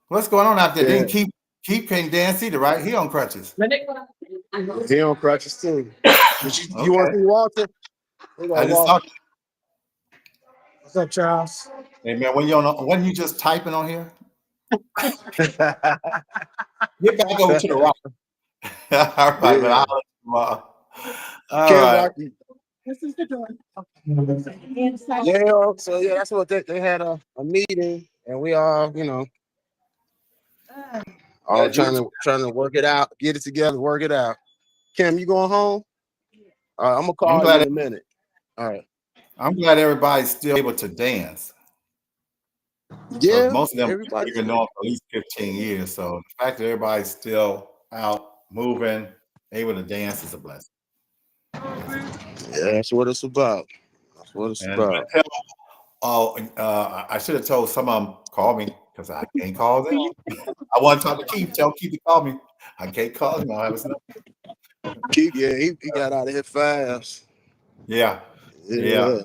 What's going on out there? Yeah. Didn't keep can't dance either, right? He on crutches. He on crutches too. You want to see Walter? I just saw. What's up, Charles? Hey man, when you just typing on here? Get back over to the right. All right, man. I'll let you tomorrow. All right. This is the door. Yeah, so yeah, that's what they had a meeting, and we all, all trying to work it out, get it together, work it out. Kim, you going home? All right, I'm gonna call you in a minute. All right. I'm glad everybody's still able to dance. Yeah, most of them everybody even know for at least 15 years. So the fact that everybody's still out moving, able to dance is a blessing. Yeah, that's what it's about. That's what it's about. I should have told some of them call me because I can't call them. I want to talk to Keith. Tell Keith to call me. I can't call him. I don't have his number. Keith, yeah, he got out of here fast. Yeah. Well,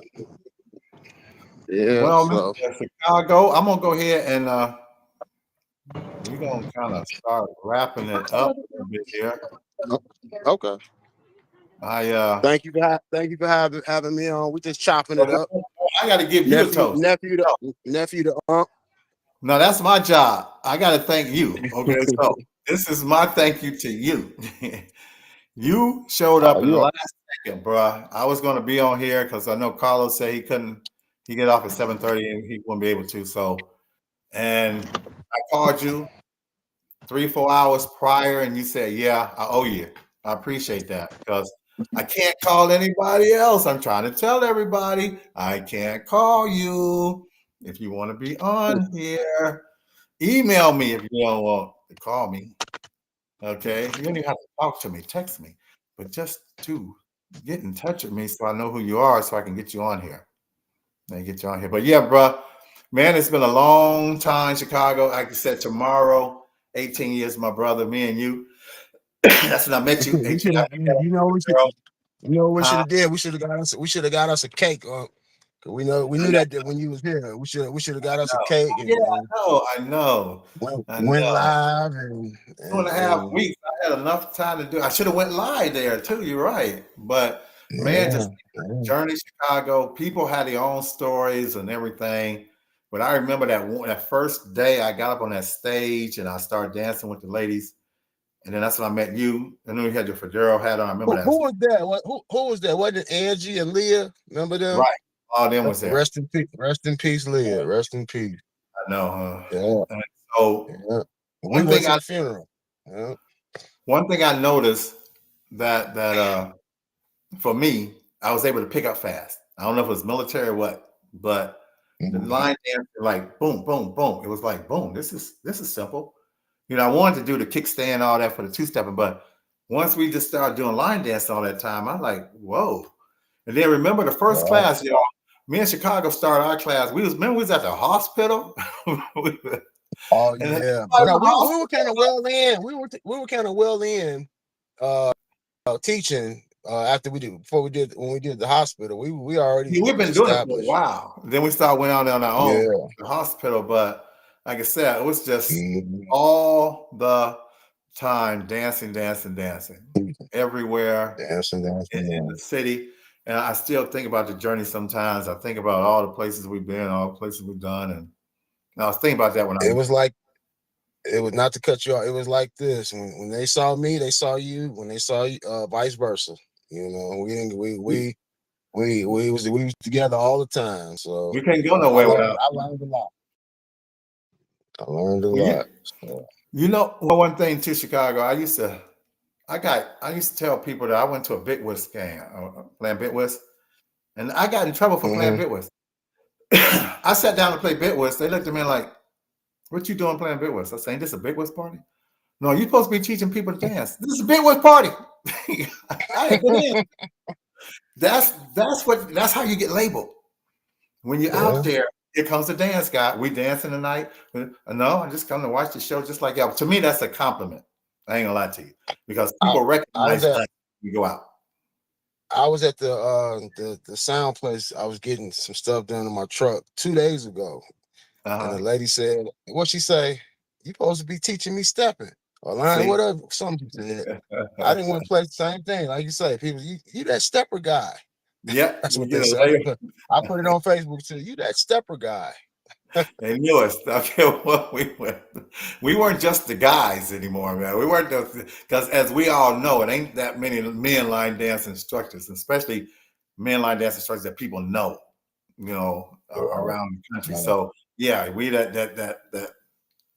So. Mr. Chicago, I'm gonna go ahead and we're gonna kind of start wrapping it up a bit here. Okay. Thank you for having me on. We just chopping it up. I got to give you a toast. Nephew to No, that's my job. I got to thank you. Okay, so this is my thank you to you. You showed up in the last second, bro. I was going to be on here because I know Carlos said he get off at 7:30 and he wouldn't be able to. So, and I called you 3-4 hours prior and you said, yeah, I owe you. I appreciate that because I can't call anybody else. I'm trying to tell everybody I can't call you. If you want to be on here, email me if you don't want to call me. Okay. You don't even have to talk to me, text me, but just to get in touch with me so I know who you are so I can get you on here. They get you on here. But yeah, bro, man, it's been a long time, Chicago. Like I said, tomorrow, 18 years, my brother, me and you. That's when I met you. We 18. should I have, met that we should, girl. we should Huh? have did. We should have got us a cake. 'Cause we knew that when you was here. We should have got us a No. cake Yeah, and I know. I went know. live 2.5 weeks. I had enough time to do. I should have went live there too. You're right, but man, yeah, just journey Chicago. People had their own stories and everything. But I remember that first day I got up on that stage and I started dancing with the ladies, and then that's when I met you. I knew you had your fedora hat on. I remember that. Who was that? Who was that? Wasn't it Angie and Leah? Remember them? Right, all them was there. Rest in peace. Rest in peace, Leah. Rest in peace. I know, huh? Yeah. And so Yeah. We one went thing to I the funeral. Yeah. one thing I noticed that for me, I was able to pick up fast. I don't know if it was military or what, but the Mhm. line dance, like boom, boom, boom. It was like boom. This is simple. You know, I wanted to do the kickstand, all that for the two stepping, but once we just started doing line dance all that time, I'm like, whoa. And then remember the first Yeah. class, y'all. Me and Chicago started our class. We was at the hospital. Oh And yeah, everybody but in no, the we were hospital. kind of well in. We were kind of well in teaching after when we did the hospital. We already Yeah, we've was been doing it for a established. while. Then we started went out on our own Yeah. to the hospital. But like I said, it was just Mhm. all the time dancing, dancing, dancing everywhere Dancing, in dancing. the city. And I still think about the journey sometimes. I think about all the places we've been, all the places we've done. And I was thinking about that when It was like it was not to cut you off. It was like this: when they saw me, they saw you. When they saw you, vice versa. You know, we was together all the time. So we can't go nowhere without. I learned a lot. I learned a Well, lot. So, you know, one thing too, Chicago. I used to tell people that I went to a Big Whist game, playing Big Whist, and I got in trouble for playing Big Whist. I sat down to play Big Whist. They looked at me like, "What you doing playing Big Whist?" I saying, "This is a Big Whist party." No, you're supposed to be teaching people to dance. This is a Big Whist party. I ain't been in. That's how you get labeled. When you're out there, here comes the dance guy. We dancing tonight. No, I just come to watch the show just like y'all. To me, that's a compliment. I ain't gonna lie to you. Because I, people I was recognize at us when we go out. I was at the sound place. I was getting some stuff done in my truck 2 days ago, and the Uh-huh. lady said, "What she say? You supposed to be teaching me stepping or line See? whatever." Something she said. I didn't want to play the same thing, like you say. People, you that stepper guy. Yep. That's You what they get a said. layer. I put it on Facebook too. You that stepper guy. They knew us. I care what we were. We weren't just the guys anymore, man. We weren't because as we all know, it ain't that many men line dance instructors, especially men line dance instructors that people know, Right. around the country. Right. So yeah, we that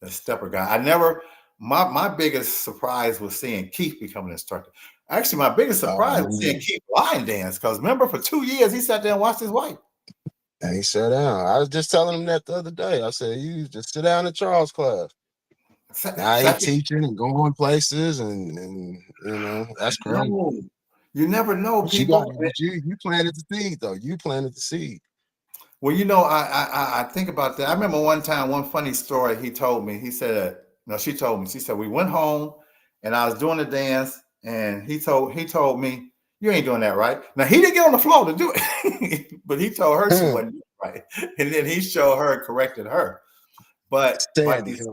stepper guy. I never my biggest surprise was seeing Keith become an instructor. Actually, my biggest surprise was seeing Keith line dance because remember for 2 years he sat there and watched his wife. And he sat down. I was just telling him that the other day. I said, "You just sit down in Charles' class." Now he Second, teaching and going places, and that's crazy. no, you never know, But you got people. it. But you planted the seed, though. You planted the seed. Well, I think about that. I remember one time, one funny story he told me. He said, no, she told me. She said we went home, and I was doing the dance, and he told me, "You ain't doing that right." Now he didn't get on the floor to do it, but he told her she wasn't doing it right, and then he showed her and corrected her. But like Sandy. these,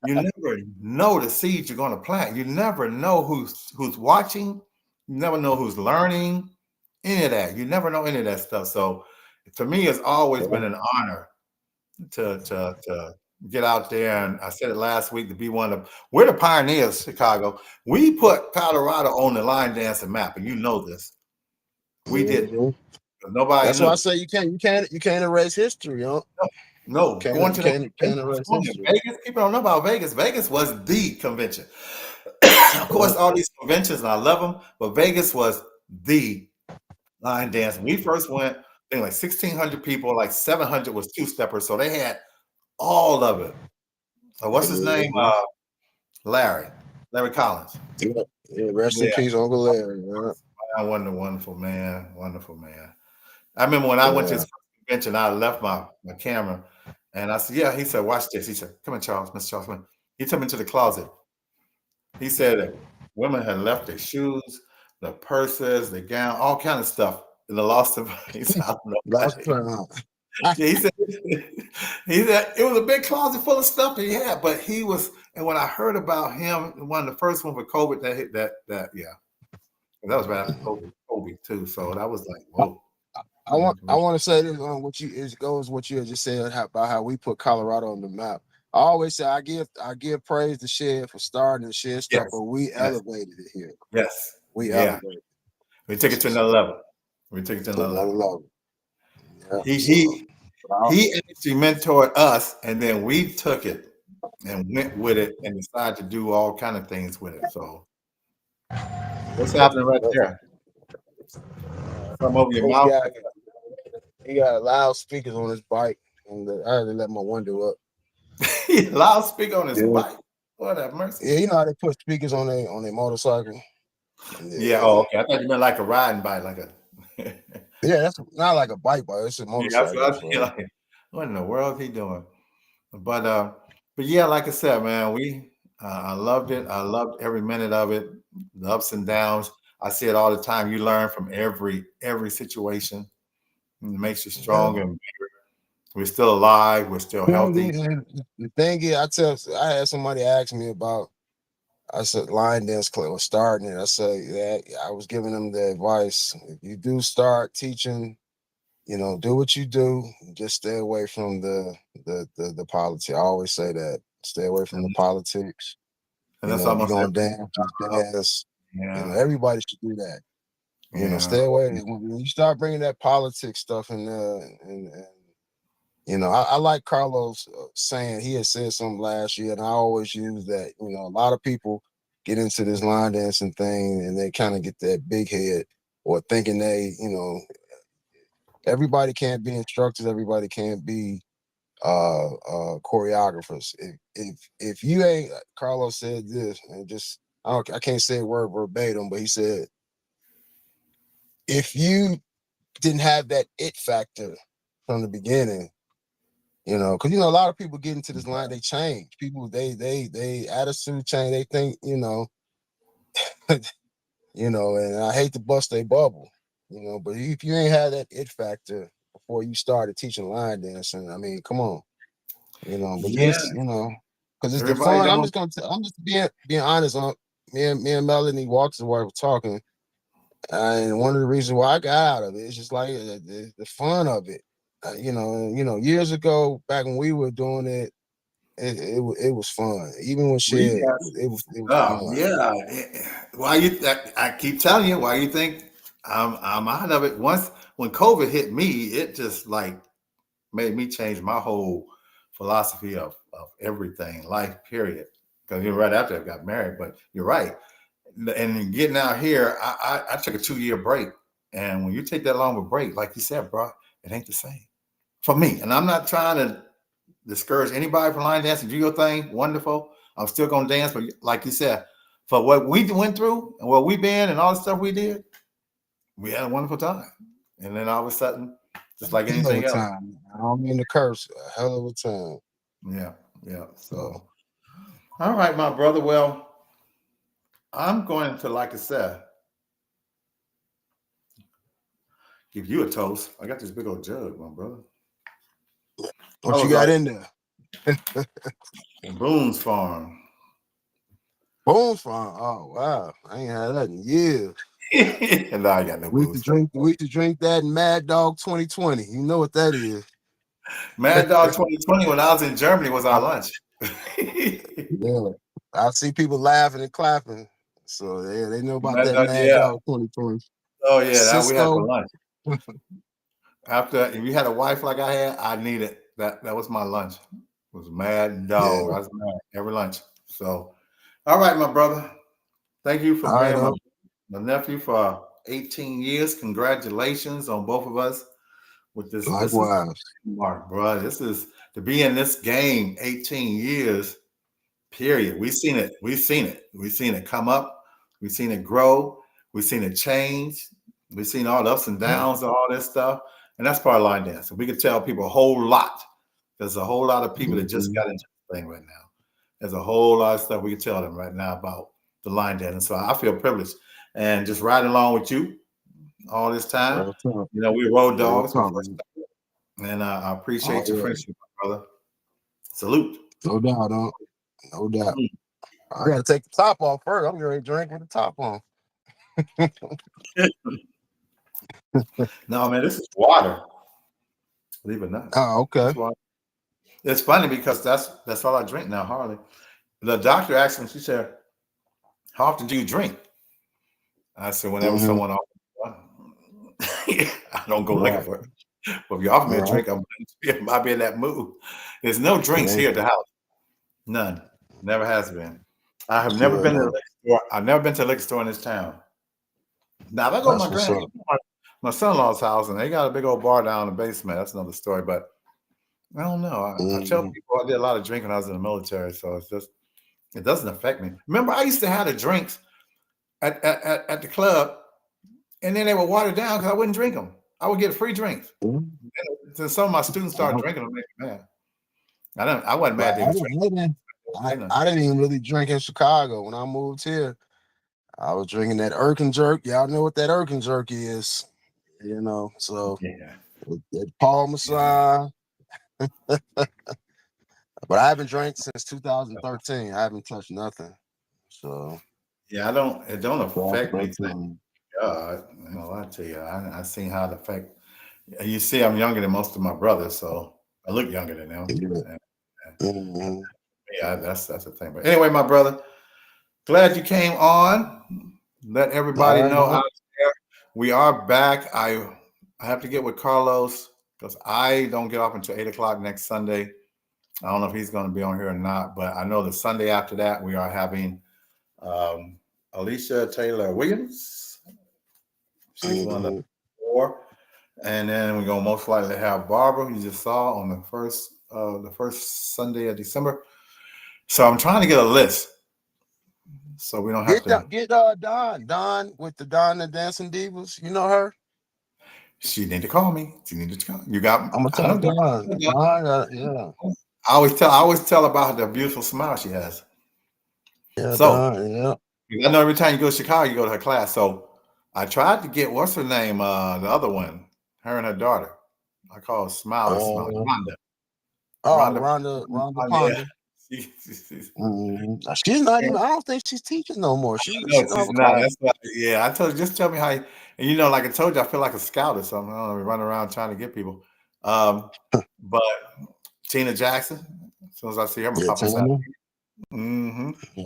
you never know the seeds you're going to plant. You never know who's watching. You never know who's learning. Any of that. You never know any of that stuff. So to me, it's always been an honor to get out there. And I said it last week to be one of we're the pioneers, Chicago. We put Colorado on the line dancing map, and you know this. We did. Mhm. Nobody That's why I knew. say you can't erase history, No, no, going to the Can't convention, erase going to history. Vegas. People don't know about Vegas. Vegas was the convention. Of Yeah. course, all these conventions, and I love them, but Vegas was the line dance. We first went, I think like 1,600 people, like 700 was two steppers. So they had all of it. What's his name? Mhm. Larry Collins. Yeah. Yeah, rest in Yeah, peace, Uncle Larry. Yeah. wonderful man, wonderful man. I remember when I went to his Yeah. first bench and I left my camera. And I said, yeah. He said, watch this. He said, come in, Charles, Mr. Charles. Come in. He took me to the closet. He said that women had left their shoes, the purses, the gown, all kind of stuff in the lost of. He said, I don't know. Lost time. Yeah, he said it was a big closet full of stuff that he had, but he was. And when I heard about him, one of the first one for COVID that hit that yeah, that was right after COVID too. So that was like, whoa. I want to say this on what it goes what you had just said about how we put Colorado on the map. I always say I give praise to Shed for starting the Shed stuff, Yes. but we Yes. elevated it here. Yes. We Yeah. elevated. We took it to another level. We took it to another level. Yeah, He actually mentored us, and then we took it and went with it and decided to do all kind of things with it. So what's happening right there? Come over your mouth. He got loud speakers on his bike, and I had to let my window up. Loud speaker on his bike. What that mercy? Yeah, you know how they put speakers on their motorcycle. Yeah. Oh, okay. I thought you meant like a riding bike, like a. Yeah, that's not like a bike, but it's a motorcycle. Yeah, that's what I like, what in the world is he doing? But yeah, like I said, man, I loved it. I loved every minute of it. The ups and downs. I see it all the time. You learn from every situation. It makes you stronger and bigger. We're still alive. We're still healthy. The thing is, I had somebody ask me about. I said line dance club was starting it. I said that I was giving them the advice. If you do start teaching, do what you do. Just stay away from the politics. I always say that. Stay away from the politics. And that's You're almost gonna dance. Yeah. Everybody should do that. Stay away. When you start bringing that politics stuff in there, and I like Carlos saying he had said something last year, and I always use that. A lot of people get into this line dancing thing, and they kind of get that big head or thinking everybody can't be instructors, everybody can't be choreographers. If you ain't, Carlos said this, and I can't say a word verbatim, but he said, if you didn't have that it factor from the beginning, because a lot of people get into this line, they change. People, they attitude change. They think, and I hate to bust their bubble, but if you ain't had that it factor before you started teaching line dancing, I mean, come on, but just, because it's the fun. I'm just being honest. Me and Melanie Walks were talking, and one of the reasons why I got out of it is just like the fun of it. Years ago, back when we were doing it, it was fun. Even when Shed, it was fun. Yeah. I keep telling you, why you think I'm out of it? When COVID hit me, it just like made me change my whole philosophy of everything, life, period. Because right after I got married, but you're right. And getting out here, I took a 2-year break. And when you take that long of a break, like you said, bro, it ain't the same for me. And I'm not trying to discourage anybody from line dancing. Do your thing, wonderful. I'm still gonna dance, but like you said, for what we went through and where we been and all the stuff we did, we had a wonderful time. And then all of a sudden, just like anything else. Time. I don't mean to curse. A hell of a time. Yeah. So, all right, my brother. Well, I'm going to, like I said, give you a toast. I got this big old jug, my brother. What you got in there? Boone's Farm. Boone's Farm. Oh wow, I ain't had that in years. No, I got no Boone's. We used to drink that Mad Dog 2020. You know what that is? Mad Dog 2020 when I was in Germany was our lunch. Yeah, I see people laughing and clapping, so they know about that Mad Dog 2020. Oh yeah, that we had for lunch. After, if you had a wife like I had, I needed that. That was my lunch. It was Mad Dog. Yeah. I was mad every lunch. So, all right, my brother. Thank you for being my nephew for 18 years. Congratulations on both of us with this. Likewise. Mark, bro. This is to be in this game 18 years, period. We've seen it. We've seen it come up. We've seen it grow. We've seen it change. We've seen all the ups and downs of all this stuff. And that's part of line dancing. We can tell people a whole lot. There's a whole lot of people that just got into the thing right now. There's a whole lot of stuff we can tell them right now about the line dancing. So I feel privileged. And just riding along with you all this time. You know, we road dogs. And I appreciate your friendship, my brother. Salute. No doubt, no doubt. Mm. I gotta take the top off first. I'm gonna drink with the top on. No, man, this is water. Believe it or not. Oh, okay. It's funny because that's all I drink now, Harley. The doctor asked me, she said, how often do you drink? I said, whenever someone offers me, I don't go looking for it. But if you offer me a drink, I might be in that mood. There's no drinks here at the house. None. Never has been. I have never been to a liquor store. I've never been to a liquor store in this town. Now, if I go to my son-in-law's house and they got a big old bar down in the basement, that's another story. But I don't know. I tell people I did a lot of drinking when I was in the military, so it's just it doesn't affect me. Remember, I used to have the drinks at the club, and then they were watered down because I wouldn't drink them. I would get free drinks. So some of my students started drinking them, make me mad. I wasn't mad. I didn't even really drink in Chicago when I moved here. I was drinking that Erkin jerk. Y'all know what that Erkin jerk is, you know. So that Paul Masson. But I haven't drank since 2013. I haven't touched nothing. So yeah, it don't affect me. You know, I tell you, I seen how it affect. You see, I'm younger than most of my brothers, so I look younger than them. Yeah, that's the thing. But anyway, my brother, glad you came on. Let everybody know out there we are back. I have to get with Carlos because I don't get off until 8:00 next Sunday. I don't know if he's going to be on here or not, but I know the Sunday after that we are having Alicia Taylor Williams. She's one of the 4, and then we're gonna most likely have Barbara, who you just saw on the first Sunday of December. So I'm trying to get a list, so we don't have to get Don with the Dancing Divas. You know her. She need to call me. She need to call. You got. I'm gonna tell Don. Yeah. I always tell about the beautiful smile she has. Yeah. So yeah. I know every time you go to Chicago, you go to her class. So I tried to get what's her name, the other one, her and her daughter. I call her Smile. Rhonda. Rhonda Ponder. She's not even. I don't think she's teaching no more. She's not. That's why, yeah, I told you. Just tell me how. And you know, like I told you, I feel like a scout or something. I don't know, running around trying to get people. But Tina Jackson. As soon as I see her, I'm gonna pop inside.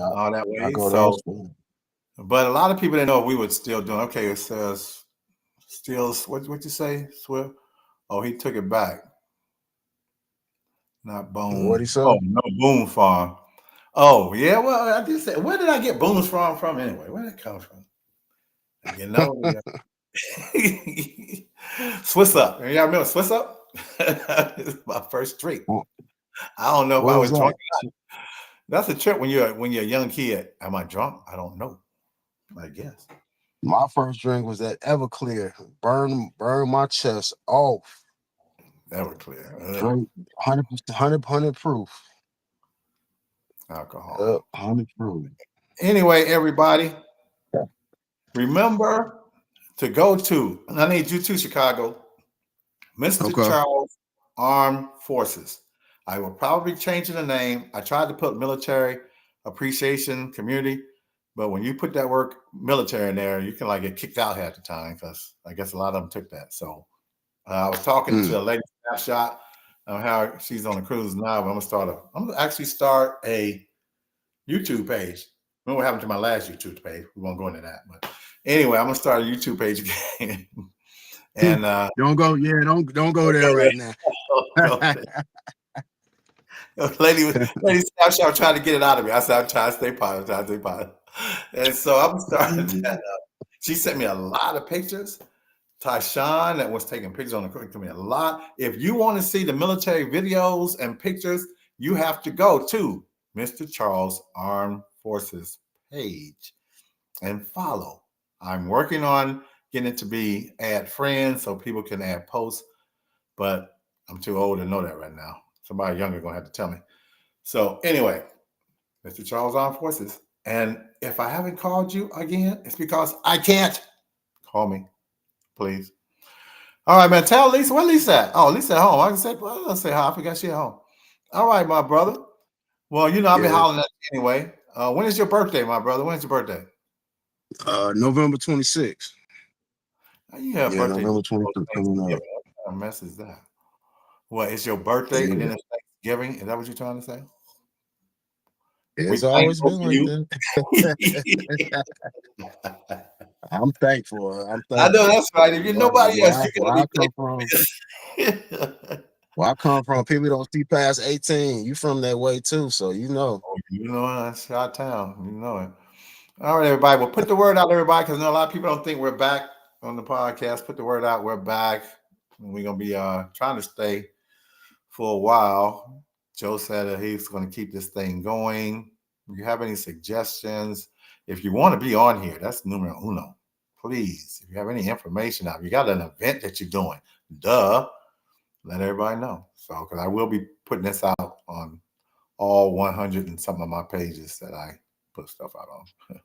All that way. So, but a lot of people didn't know we were still doing. Okay, it says still. What you say, Swift? Oh, he took it back. Not Bone. What he said? Oh, no, Boom Farm. Oh, yeah. Well, I did say, where did I get Boone's Farm from anyway? Where did it come from? You know, Swiss Up. Y'all remember Swiss Up? It's my first drink. I don't know if I was drunk or not. That's a trip when you're a young kid. Am I drunk? I don't know. I guess. My first drink was that Everclear. Burn my chest off. Everclear. 100 proof. Alcohol. 100 proof. Anyway, everybody, remember to go to, and I need you to Chicago, Mr. Charles Armed Forces. I will probably be changing the name. I tried to put military appreciation community, but when you put that word military in there, you can like get kicked out half the time because I guess a lot of them took that. So I was talking to a lady snapshot on how she's on a cruise now. But I'm gonna actually start a YouTube page. Remember what happened to my last YouTube page? We won't go into that, but anyway, I'm gonna start a YouTube page again. And don't go there right now. lady snapshot trying to get it out of me. I said I'm trying to stay positive, And so I'm starting that up. She sent me a lot of pictures. Tyshawn that was taking pictures on the cook to me a lot. If you want to see the military videos and pictures, you have to go to Mr. Charles Armed Forces page and follow. I'm working on getting it to add friends so people can add posts but I'm too old to know that right now. Somebody younger gonna have to tell me. So anyway, Mr. Charles Armed Forces. And if I haven't called you again, it's because I can't. Call me, please. All right, man. Tell Lisa. Where Lisa at? Oh, Lisa at home. I can say, well, let's say hi. I forgot she at home. All right, my brother. Well, you know, I've been Yeah. hollering at you anyway. When is your birthday, my brother? When is your birthday? November 26th. You have Yeah, birthday. November 26th coming up. What kind of mess is that? What, it's your birthday and then it's Thanksgiving? Is that what you're trying to say? It's always been like that. I'm thankful. I know that's right. If you're nobody else, you're where gonna I be come from. Where I come from, people don't see past 18. You from that way too, so you know. Oh, you know, that's our town. You know it. All right, everybody. Well, put the word out, everybody, because I know a lot of people don't think we're back on the podcast. Put the word out. We're back. And we're gonna be trying to stay for a while. Joe said that he's going to keep this thing going. If you have any suggestions, if you want to be on here, that's numero uno. Please, if you have any information out, you got an event that you're doing, let everybody know. So, because I will be putting this out on all 100 and some of my pages that I put stuff out on.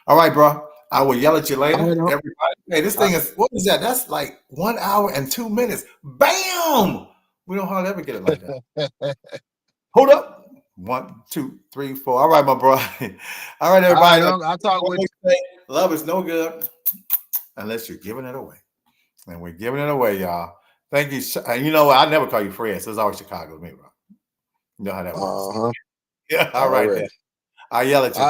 All right, bro. I will yell at you later. Everybody, hey, this thing is, what is that? That's like 1 hour and 2 minutes. Bam! We don't hardly ever get it like that. Hold up. 1, 2, 3, 4. All right, my bro. All right, everybody. I'll talk with you. Love is no good unless you're giving it away. And we're giving it away, y'all. Thank you. You know what? I never call you Fred, so it's always Chicago with me, bro. You know how that works. Uh-huh. Yeah, all right. Then. I yell at you.